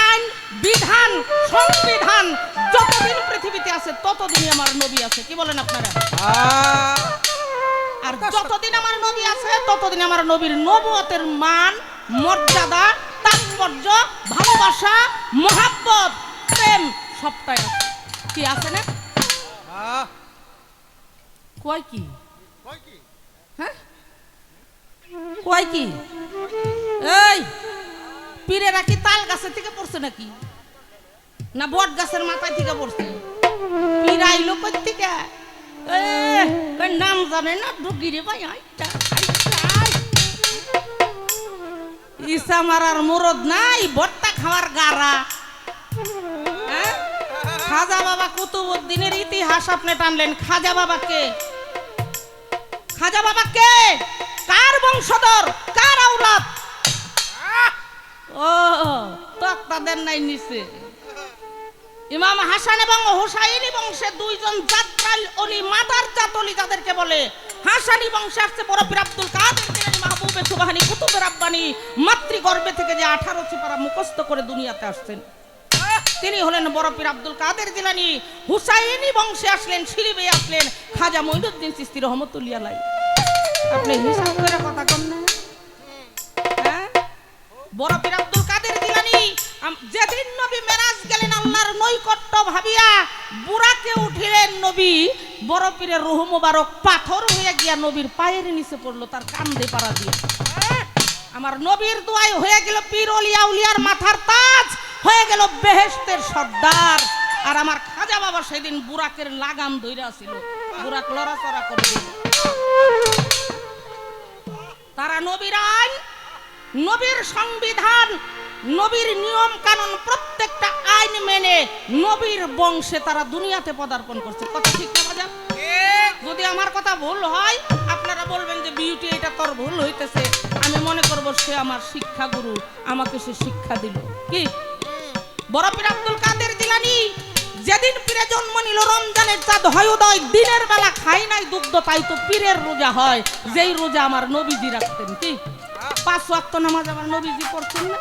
আইন, বিধান, সংবিধান যতদিন পৃথিবীতে আছে ততদিনই আমার নবী আছে। কি বলেন আপনারা? আর যতদিন আমার নবী আছে ততদিন আমার নবীর নবুয়তের মান, মর্যাদা, তাৎপর্য, ভালোবাসা, মহাব্বত, প্রেম সবটাই আছে। কি আছে না? কয় কি? হ্যাঁ, কয় কি? এই পীরেরা কি তাল গাছের থেকে পড়ছে নাকি, না বট গাছের মাথায় থেকে পড়ছে? পীর আইলো কই থেকে? নাম জানে না, ডুগিরে ভাই ইসা মারার মুরদ নাই, বট্টা খাওয়ার গারা। হ্যাঁ, খাজা বাবা কুতুবউদ্দিনের ইতিহাস আপনি টানলেন। খাজা বাবা কে? খাজা বাবা কে? কার বংশধর, কার আওলাদ? ও তক্তাদের নাই নিচে ইমাম হাসান এবং হুসাইনি বংশে দুইজন জাতরাল ওলি, মাদার জাত ওলি যাদেরকে বলে। হাসানি বংশে আসছে বড় পীর আব্দুল কাদের জিলানী, মাহবুবে সুবহানী, কুতুবে রাব্বানী। মাতৃগর্ভে থেকে যে 18 সিপারা মুখস্থ করে দুনিয়াতে আসছেন তিনি হলেন বড় পীর আব্দুল কাদের জিলানী। হুসাইনি বংশে আসলেন, শিরিবে আসলেন খাজা মঈনুদ্দিন চিশতি রহমাতুল্লাহ আলাইহি। আপনি হিসাব করে কথা কন না? হ্যাঁ, বড় পীর আব্দুল কাদের জিলানী যেদিন নবী মেরাজ গেলেন আল্লাহর নৈকট্য ভাবিয়া বুরাকে উঠিলেন নবী, বড় পীরের রূহ মুবারক পাথর হয়ে গিয়া নবীর পায়ের নিচে পড়লো, তার কান্দে পাড়া দিয়ে। আমার নবীর দোয়ায় হয়ে গেল পীর ওলিয়া উলিয়ার মাথার তাজ, হয়ে গেল বেহেশতের সর্দার। আর আমার খাজা বাবা সেদিন বুরাকের লাগাম ধইরা ছিল, বুরাক লড়াচড়া করে দিল। তারা নবীর আইন, নবীর সংবিধান, নবীর নিয়ম কানুন প্রত্যেকটা আইন মেনে নবীর বংশে তারা দুনিয়াতে পদার্পণ করছে। কথা ঠিক না বাজার? যদি আমার কথা ভুল হয় আপনারা বলবেন যে বিউটি এটা তোর ভুল হইতেছে, আমি মনে করব সে আমার শিক্ষা গুরু, আমাকে সে শিক্ষা দিল। কি বড় পীর আব্দুল কাদের জিলানী যেদিন পীরে জন্ম নিল রমজানের চাঁদ হয় উদয়, দিনের বেলা খাই নাই দুগ্ধ, তাই তো পীরের রোজা হয়, যেই রোজা আমার নবীজি রাখতেন। কি 5 ওয়াক্ত নামাজ আমার নবীজি পড়ছেন না?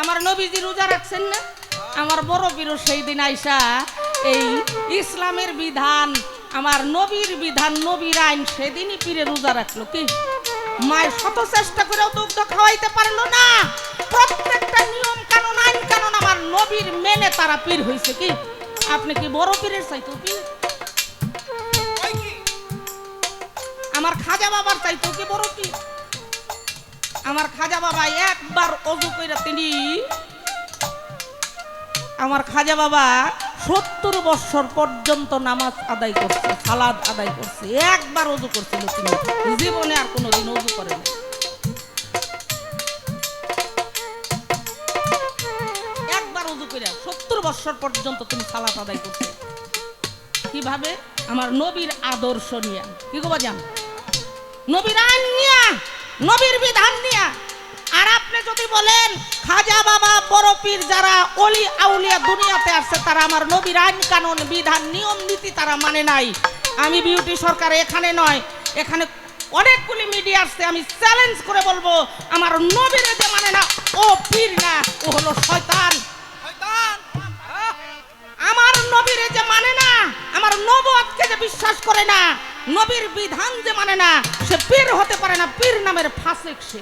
আমার নবীজি রোজা রাখছেন না? আমার বড় পীর সেই দিন আইসা এই ইসলামের বিধান, আমার নবীর বিধান, নবীর আইন সেদিনই পীরে রোজা রাখলো। কি মায়ের শত চেষ্টা করেও দুগ্ধ খাওয়াইতে পারলো না। প্রত্যেকটা নিয়ম কানুন, আইন কানুন আমার নবীর মেনে তারা পীর হইছে। কি আপনি কি বড় পীরের চাইতো পীর? আমার খাজা বাবার চাইতো কি বড় পীর? আমার খাজা বাবা একবার ওযু কইরা তিনি, আমার খাজা বাবা 70 বছর পর্যন্ত নামাজ আদায় করছে, সালাত আদায় করছে, একবার ওযু করছিল তিনি, জীবনে আর কোনোদিন ওযু বছর পর্যন্ত তুমি সালাত আদায় করতে। কিভাবে? আমার নবীর আদর্শ নিয়ে। কি গো বাজান? নবীর আইন নিয়া, নবীর বিধান নিয়া। আর আপনি যদি বলেন খাজা বাবা বড় পীর যারা অলি আউলিয়া দুনিয়াতে আসছে তারা আমার নবীর আইন কানুন বিধান নিয়ম নীতি তারা মানে নাই, আমি বিউটি সরকার এখানে নয়, এখানে অনেকগুলি মিডিয়া আসছে, আমি চ্যালেঞ্জ করে বলবো আমার নবীর যে মানে না ও পীর না, ও হলো শয়তান। আমার নবীর যে মানে না, আমার নবুয়তকে যে বিশ্বাস করে না, নবীর বিধান যে মানে না, সে পীর হতে পারে না, পীর নামের ফাসিক সে।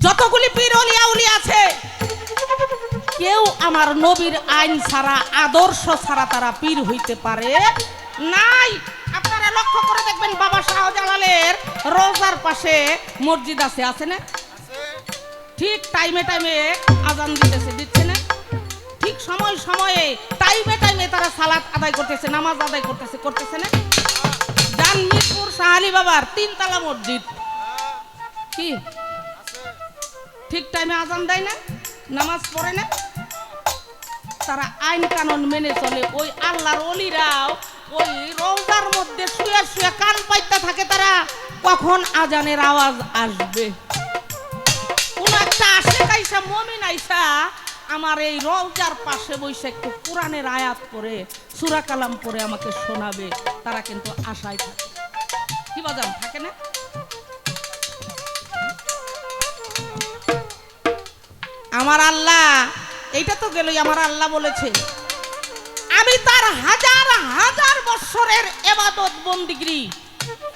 যতগুলি পীর ওলিয়া উলিয়া আছে কেউ আমার নবীর আইন ছাড়া আদর্শ ছাড়া তারা পীর হইতে পারে নাই। আপনারা লক্ষ্য করে দেখবেন বাবা শাহজালালের রোজার পাশে মসজিদ আছে, আছে না? ঠিক টাইমে টাইমে আজান দিচ্ছে না? ঠিক সময় সময়ে টাইমে টাইমে তারা সালাত আদায় করতেছে, নামাজ আদায় করতেছে না? জান মিরপুর শাহ আলী বাবার 3 তলা মসজিদ কি ঠিক টাইমে আজান দেয় না, নামাজ পড়ে না? তারা আইন কানুন মেনে চলে। ওই আল্লাহর ওলিরাও ওই রওজার মধ্যে শুয়ে শুয়ে কান পাইতে থাকে তারা কখন আজানের আওয়াজ আসবে। কোন একটা আশেক আইসা মুমিন আইসা আমার এই রওজার পাশে বসে একটু কোরআনের আয়াত পড়ে সূরা কালাম পড়ে আমাকে শোনাবে, তারা কিন্তু আশায় থাকে। কি বাজান থাকে না? আমার আল্লাহ, এইটা তো গেলই, আমার আল্লাহ বলেছে আমি তার হাজার হাজার বছরের ইবাদত বন্দিগি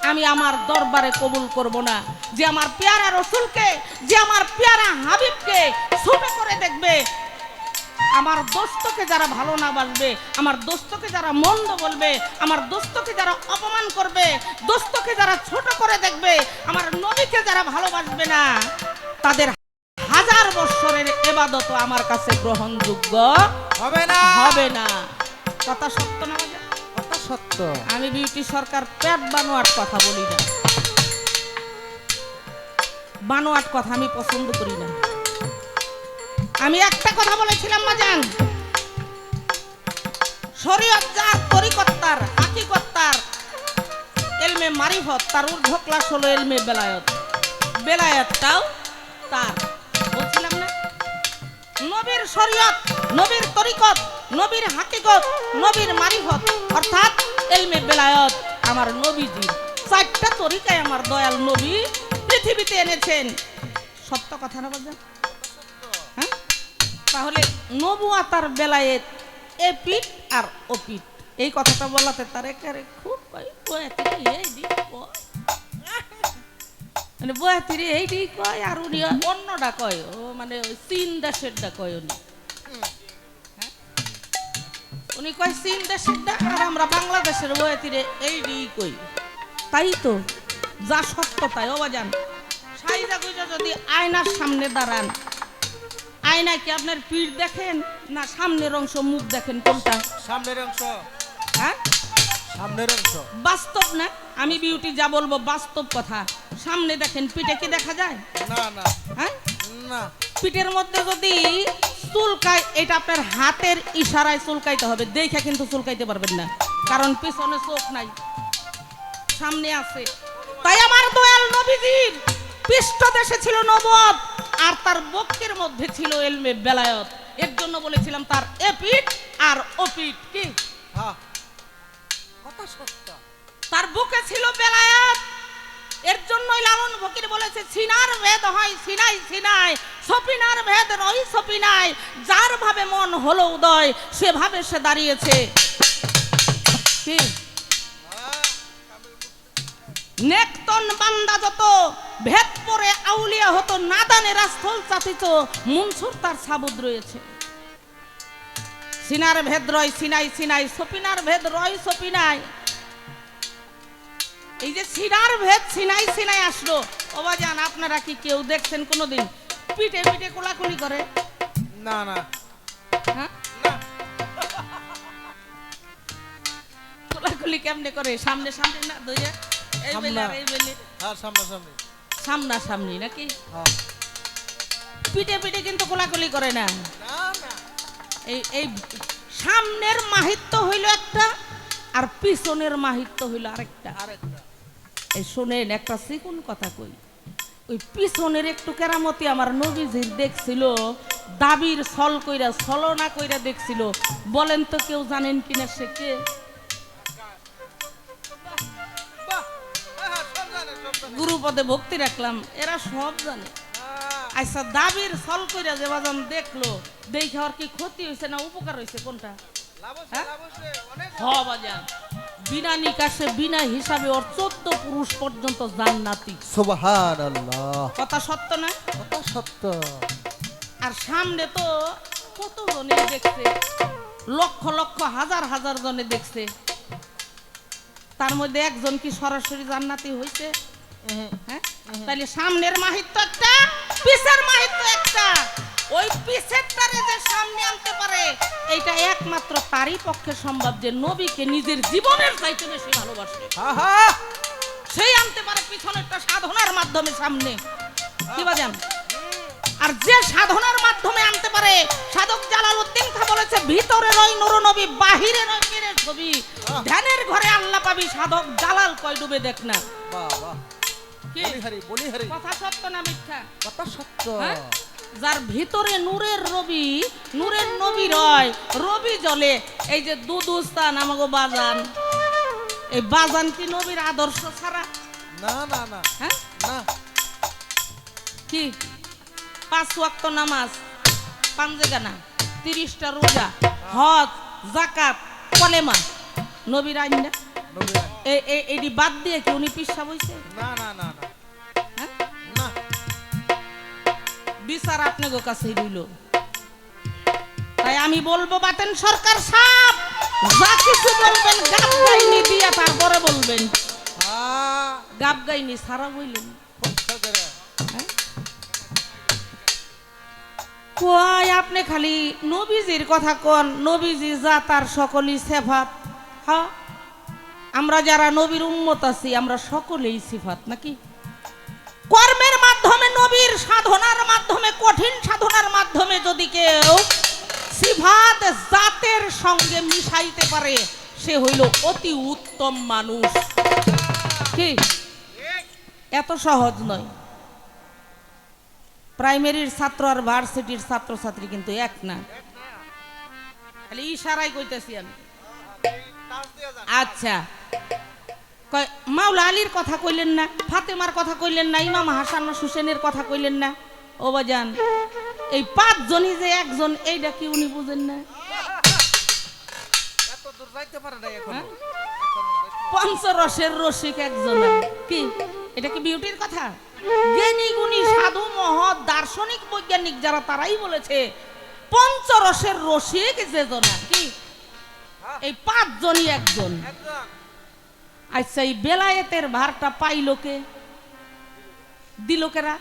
আমি আমার দরবারে কবুল করব না। যে আমার পেয়ারা রসুলকে, যে আমার পেয়ারা হাবিবকে ছোট করে দেখবে, আমার দোস্তকে যারা ভালো না বাসবে, আমার দোস্তকে যারা মন্দ বলবে, আমার দোস্তকে যারা অপমান করবে, দোস্তকে যারা ছোট করে দেখবে, আমার নবীকে যারা ভালোবাসবে না, তাদের হাজার বছরের ইবাদত আমার কাছে গ্রহণযোগ্য হবে না, হবে না। কথা সত্য না? কথা সত্য। আমি বিউটি সরকার পেট বানোয়াট কথা বলি না, বানোয়াট কথা আমি পছন্দ করি না। আমি একটা কথা বলেছিলাম মাজান, শরীয়ত যার তরিকত্তার হাকিকত্তার ইলমে মারিফত, তার ঊর্ধ্ব ক্লাস হলো ইলমে বেলায়েত, বেলায়েতটাও তার। বলছিলাম না নবীর শরীয়ত, নবীর তরিকত, নবীর হাকিকত, নবীর মারিফত অর্থাৎ ইলমে বেলায়েত আমার নবীজি 4টা তরিকায় আমার দয়াল নবী পৃথিবীতে এনেছেন। সত্য কথা না বলছেন? হ্যাঁ, তাহলে নবুয়াত আর বেলায়েত এপিট আর ওপিট, এই কথাটা বলাতে তার একেবারে খুব মানে বয়াতিরে এইটি কয় আর উনি অন্যটা কয়, ও মানে চীন দেশেরটা কয় উনি। উনি কয় চীন দেশেরটা আর আমরা বাংলাদেশের বয়াতিরে এইটি কই। তাই তো যা সত্য তাই। ও বাজান সাইজা গুইজা যদি আয়নার সামনে দাঁড়ান, আয়নায় কি আপনার পিঠ দেখেন না সামনের অংশ মুখ দেখেন? কোনটা? সামনের অংশ। হ্যাঁ, সামনের অংশ বাস্তব না, আমি বিউটি যা বলবো বাস্তব কথা। সামনে দেখেন, পিঠে কি দেখা যায়? না না। হ্যাঁ না, পিঠের মধ্যে যদি চুলকায়, এটা আপনার হাতের ইশারায় চুলকাইতে হবে, দেখে কিন্তু চুলকাইতে পারবেন না, কারণ পিছনে চোখ নাই, সামনে আছে। তাই আমার দয়াল নবীজির পৃষ্ঠদেশে ছিল নবুয়ত আর তার বক্ষের মধ্যে ছিল ইলমে বেলায়েত। এর জন্য বলেছিলাম তার এপিঠ আর ওপিঠ কি। হ্যাঁ, কথা সত্য। তার বুকে ছিল বেলায়েত। এর জন্যই লালন ফকির বলেছে সিনার ভেদ হয় সিনাই সিনাই, সপিনার ভেদ রই সপিনাই, যার ভাবে মন হলো উদয় সেভাবে সে দাঁড়িয়েছে। কি নেকতন বান্দা যত ভেদ পরে আউলিয়া হতো, নাদানে রাস্থল চাতিত মনসুর তার সাবুদ রয়েছে। সিনার ভেদ রয় সিনাই সিনাই, সপিনার ভেদ রয় সপিনাই। এই যে সিনার ভেদ সিনাই সিনাই আসলো, ও বাজান আপনারা কি কেউ দেখছেন কোনোদিন পিঠে পিঠে কোলাকুলি করে? না না। হ্যাঁ, না, কোলাকুলি কেমনে করে? সামনে সামনে না ধরে এই বেলে আর এই বেলে আর সামনে সামনে সামনাসামনি নাকি পিঠে পিঠে কিন্তু কোলাকুলি করে না এই এই সামনের মাহিত্য হইল একটা আর পিছনের মাহিত্য হইল আরেকটা এই শোনেন একটা চিকুন কথা কই ওই পিছনের একটু কেরামতি আমার নবীজির দেখছিল দাবির ছল কইরা ছলনা কইরা দেখছিল বলেন তো কেউ জানেন কিনা সে কে গুরুপদে ভক্তি রাখলাম এরা সব জানে আচ্ছা দাবির ছল কইরা যে বাজান দেখলো দেখে আর কি ক্ষতি হয়েছে না উপকার হয়েছে কোনটা হ্যাঁ বাজান বিনা নিকাশে বিনা হিসাবে ওর 14 পুরুষ পর্যন্ত জান্নাতি সুবহানাল্লাহ কথা সত্য না কথা সত্য আর সামনে তো কত জনে দেখছে লক্ষ লক্ষ হাজার হাজার জনে দেখছে তার মধ্যে একজন কি সরাসরি জান্নাতি হইছে হ্যাঁ তাহলে সামনের মাহিত্য একটা পিছের মাহিত্য একটা ওই পিছেরটারে যে সামনে আনতে পারে এইটা একমাত্র তারই পক্ষে সম্ভব যে নবীকে নিজের জীবনের চাইতে বেশি ভালোবাসে সেই আনতে পারে পিছনেরটা সাধনার মাধ্যমে সামনে কি বাজান আর যে সাধনার মাধ্যমে আনতে পারে সাধক জালালউদ্দিন খাঁ বলেছে ভিতরের ওই নূর নবী বাহিরের ওই পীরের ছবি ধ্যানের ঘরে আল্লাহ পাবি সাধক জালাল কয় ডুবে দেখ না বাহ বাহ বলি হরি কথা সত্য না মিথ্যা কথা সত্য যার ভিতরে নূরের রবি নূরের নবী রয় রবি জ্বলে এই যে দুদুস্তান আমাগো বাজান এই বাজান কি নবীর আদর্শ ছাড়া না না না হ্যাঁ না কি 5 ওয়াক্ত নামাজ পাঞ্জেগানা 30টা রোজা হজ যাকাত কলেমা নবীর আইন না এডি বাদ দিয়ে কি উনি পিসা বইছে না না না না হ্যাঁ না বিচার আপনাদের কাছেই রইল তাই আমি বলবো বাতেন সরকার সাহেব যা কিছু বলবেন গাব গাইনি দিয়া তারপরে বলবেন গাব গাইনি সারা বললেন হ্যাঁ? কয় আপনি খালি নবীজির কথা কোন নবীজি যা তার সকলই সিফাত হ্যাঁ আমরা যারা নবীর উম্মত আছি আমরা সকলেই সিফাত নাকি কর্মের মাধ্যমে নবীর সাধনার মাধ্যমে কঠিন সাধনার মাধ্যমে যদি কেউ সিফাত জাতের সঙ্গে মিশাইতে পারে সে হইল অতি উত্তম মানুষ কি এত সহজ নয় প্রাইমারির ছাত্র আর ভার্সিটির ছাত্রছাত্রী কিন্তু এক না খালি ইশারাই কইতেছি আমি আচ্ছা মাওলা আলীর কথা কইলেন না ফাতেমার কথা কইলেন না ইমাম হাসান হুসেনের কথা কইলেন না ও বাজান এই 5 জনই যে একজন এইটা কি উনি বুঝেন না এত দূর যাইতে পারে না এখন পঞ্চরসের রসিক একজন কি এটা কি বিউটির কথা জ্ঞানী গুণী সাধু মহৎ দার্শনিক বৈজ্ঞানিক যারা তারাই বলেছে পঞ্চরসের রসিক যে জনা কি এই 5 জনই একজন আচ্ছা এই বেলায়েতের ভারটা পাইল কে দিল কেরা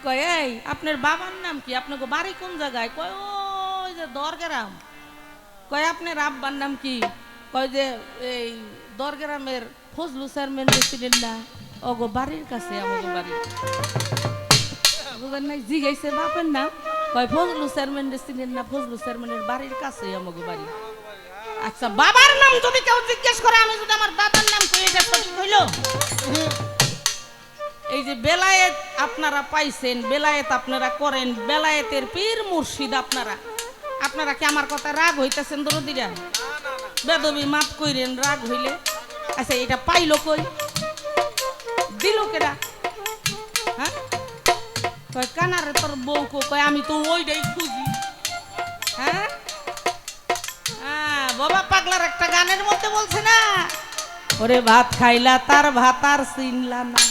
কয় এই আপনার বাবার নাম কি আপনাকে বাড়ি কোন জায়গায় কয় ওই যে দরগেরাম কয় আপনার আব্বার নাম কি কয় যে এই দরগেরামের ফজলু চেয়ারম্যান ছিলেন না ওগো বাড়ির কাছে আমাকে বাড়ি বুঝলেন না জিগাইছে বাপের নাম কয় ফজলু চেয়ারম্যান ছিলেন না ফজলু চেয়ারম্যানের বাড়ির কাছে আমাকে বাড়ি আচ্ছা বাবার নাম যদি কেউ জিজ্ঞেস করে আমি যদি আমার দাদার নাম কই এটা সঠিক হইল এই যে বেলায়েত আপনারা পাইছেন বেলায়েত আপনারা করেন বেলায়েতের পীর মুর্শিদ আপনারা আপনারা কি আমার কথা রাগ হইতেছেন দরদিরা বেদবি মাফ কইরেন রাগ হইলে আচ্ছা এটা পাইলো কই দিল কেডা হ্যাঁ কয় কানারে তোর বউ কয় আমি তো ওইটাই খুঁজি হ্যাঁ বাবা পাগলার একটা গানের মধ্যে বলছে না ওরে ভাত খাইলা তার ভাত আর চিনলা না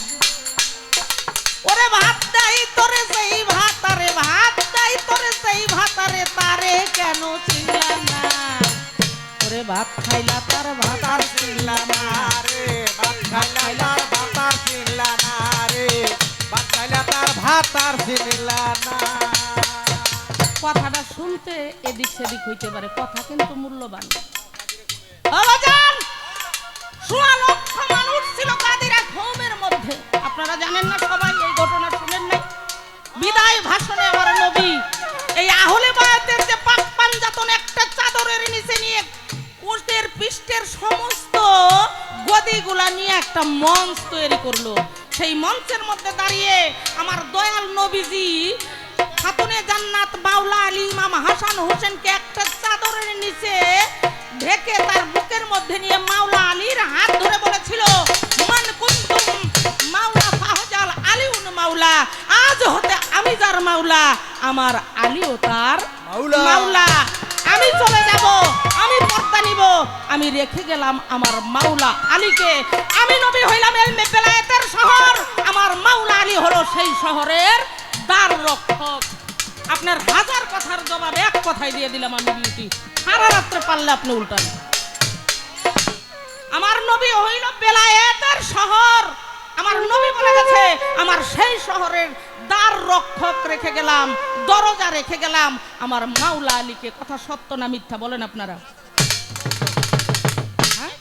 ওরে ভাত দাই তোরে সেই ভাত আরে ভাত দাই তোরে সেই ভাত আরে তারে কেন চিনলা না ওরে ভাত খাইলা তার ভাত আর চিনলা না রে ভাত খাইলা তার ভাত আর চিনলা না রে ভাত খাইলা তার ভাত আর চিনলা না কথাটা শুনতে এদিক সেদিক হইতে পারে কথা কিন্তু মূল্যবান বাবাজান 16 লক্ষ মানুষ ছিল কাদিরা ঘুমের আপনারা জানেন না, সবাই এই ঘটনা শুনেন নাই? বিদায় ভাষণে আমার নবী এই আহলে বায়াতের যে পাক পাঞ্জাতন একটা চাদরের নিচে নিয়ে কোষের পৃষ্ঠের সমস্ত গদিগুলা নিয়ে একটা মঞ্চ তৈরি করলো। সেই মঞ্চের মধ্যে দাঁড়িয়ে আমার দয়াল নবীজি খাতুনে জান্নাত মাওলা আলী ইমাম হাসান হোসেনকে একটা চাদরের নিচে ঢেকে তার বুকের মধ্যে নিয়ে মাওলা আলীর হাত ধরে বলেছিল, মান কুনতুম মাওলা ফাহজাল আলীউন মাওলা, আজ হতে আমি যার মাওলা, আমার আলীও তার মাওলা। আমি চলে যাব, আমি পর্দা নিব, আমি রেখে গেলাম আমার মাওলা আলীকে। আমি নবী হইলাম এলমে বেলায়েতের শহর, আমার মাওলা আলী হলো সেই শহরের দ্বার রক্ষক। আপনার হাজার কথার জবাব এক কথাই দিয়ে দিলাম আমি বিউটি, সারা রাত্রে পারলে আপনি উল্টান। আমার নবী হইল বেলায়েতের শহর, আমার নবী বলে গেছে আমার সেই শহরের দ্বার রক্ষক রেখে গেলাম, দরজা রেখে গেলাম আমার মাওলা আলীকে। কথা সত্য না মিথ্যা বলেন আপনারা? হ্যাঁ?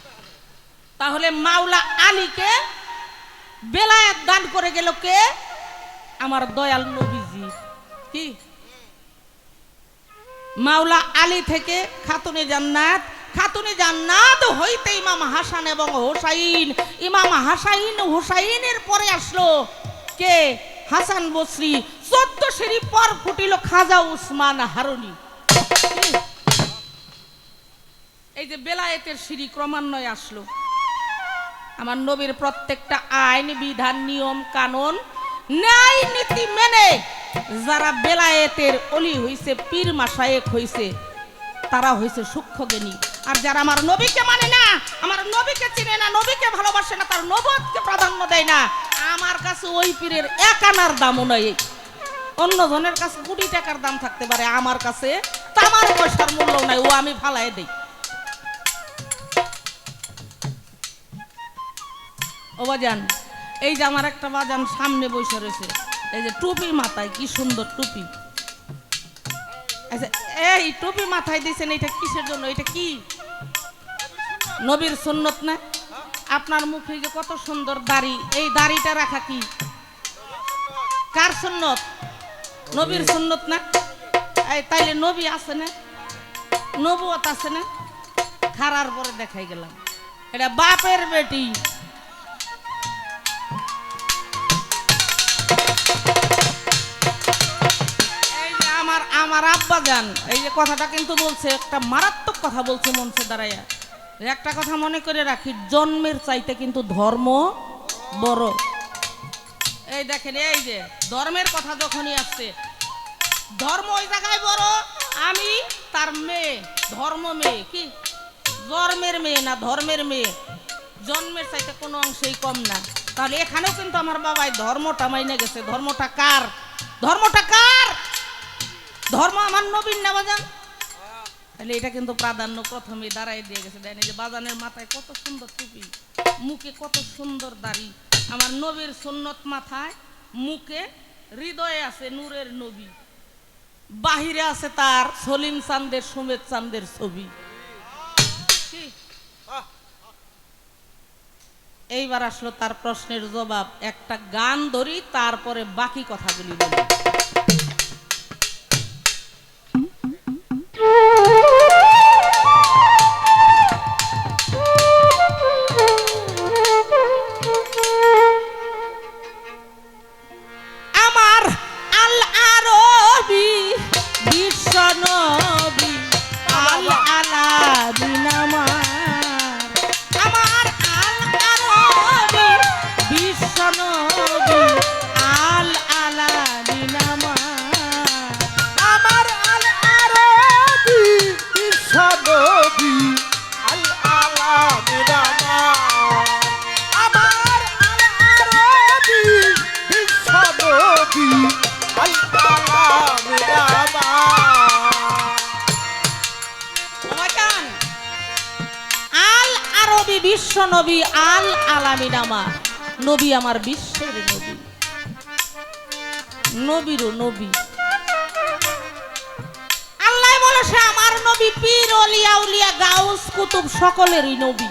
তাহলে মাওলা আলীকে বেলায়েত দান করে গেল কে? আমার দয়াল নবীজি। কি মাওলা আলী থেকে খাতুনে জান্নাত, খাতুনে জান্নাত হইতে ইমাম হাসান এবং হোসাইন, ইমাম হাসাইন হোসাইনের পরে আসলো কে? হাসান বসরি। 14 সিঁড়ি পর ফুটিল খাজা উসমান হারুনি। এই যে বেলায়েতের সিঁড়ি ক্রমান্বয়ে আসলো। আমার নবীর প্রত্যেকটা আইন বিধান নিয়ম কানুন ন্যায় নীতি মেনে যারা বেলায়েতের অলি হইছে, পীর মাশায়েখ হইছে, তারা হইছে সূক্ষ্মজ্ঞানী। আর যারা আমার নবীকে মানে না, আমার নবীকে চিনে না, নবীকে ভালোবাসে না, তার নবুয়তকে প্রাধান্য দেয় না, আমার কাছে ওই পীরের এক আনার দামও নাই। অন্য জনের কাছে কোটি টাকার দাম থাকতে পারে, আমার কাছে তামার পয়সার মূল্য নাই, ও আমি ফালাই দেই। ও বাজান, এই যে আমার একটা বাজান সামনে বসে রয়েছে, এই যে টুপি মাথায়, কি সুন্দর টুপি। আচ্ছা, এই টুপি মাথায় দিয়েছেন, এটা কিসের জন্য? এটা কি নবীর সুন্নত না? আপনার মুখে যে কত সুন্দর দাড়ি, এই দাড়িটা রাখা কি কার সুন্নত? নবীর সুন্নত না? এই তাইলে নবী আছে না, নবুয়ত আছে না? খারার পরে দেখাই গেলাম এটা বাপের বেটি। আমার আব্বা জান এই যে কথাটা কিন্তু বলছে, একটা মারাত্মক কথা বলছে মঞ্চে দাঁড়াইয়া। একটা কথা মনে করে রাখি, জন্মের চাইতে কিন্তু ধর্ম বড়। এই দেখেন, এই যে ধর্মের কথা যখনই আসছে, ধর্ম ওই জায়গায় বড়, আমি তার মেয়ে, ধর্ম মেয়ে, কি জন্মের মেয়ে না ধর্মের মেয়ে, জন্মের চাইতে কোনো অংশেই কম না। তাহলে এখানেও কিন্তু আমার বাবাই ধর্মটা মাইনে গেছে। ধর্মটা কার? ধর্মটা কার? ধর্ম আমার নবীন না বাজান? তাহলে এটা কিন্তু প্রাধান্য প্রথমে দাঁড়াই দিয়ে গেছে। দেন এই যে বাজানের মাথায় কত সুন্দর টুপি, মুখে কত সুন্দর দাড়ি, আমার নবীর সুন্নত মাথায়, মুখে, হৃদয়ে আছে নূরের নবী, বাহিরে আছে তার সলিম চান্দের, সুমেদ চান্দের ছবি। এইবার আসলো তার প্রশ্নের জবাব। একটা গান ধরি, তারপরে বাকি কথাগুলি বলি। বিশ্ব নবী আল আলামিন, আমার নবী, আমার বিশ্বের নবী, নবীরও নবী। আল্লাহ বলে সে আমার নবী, পীর, ওলিয়া, উলিয়া, গাউস, কুতুব সকলেরই নবী।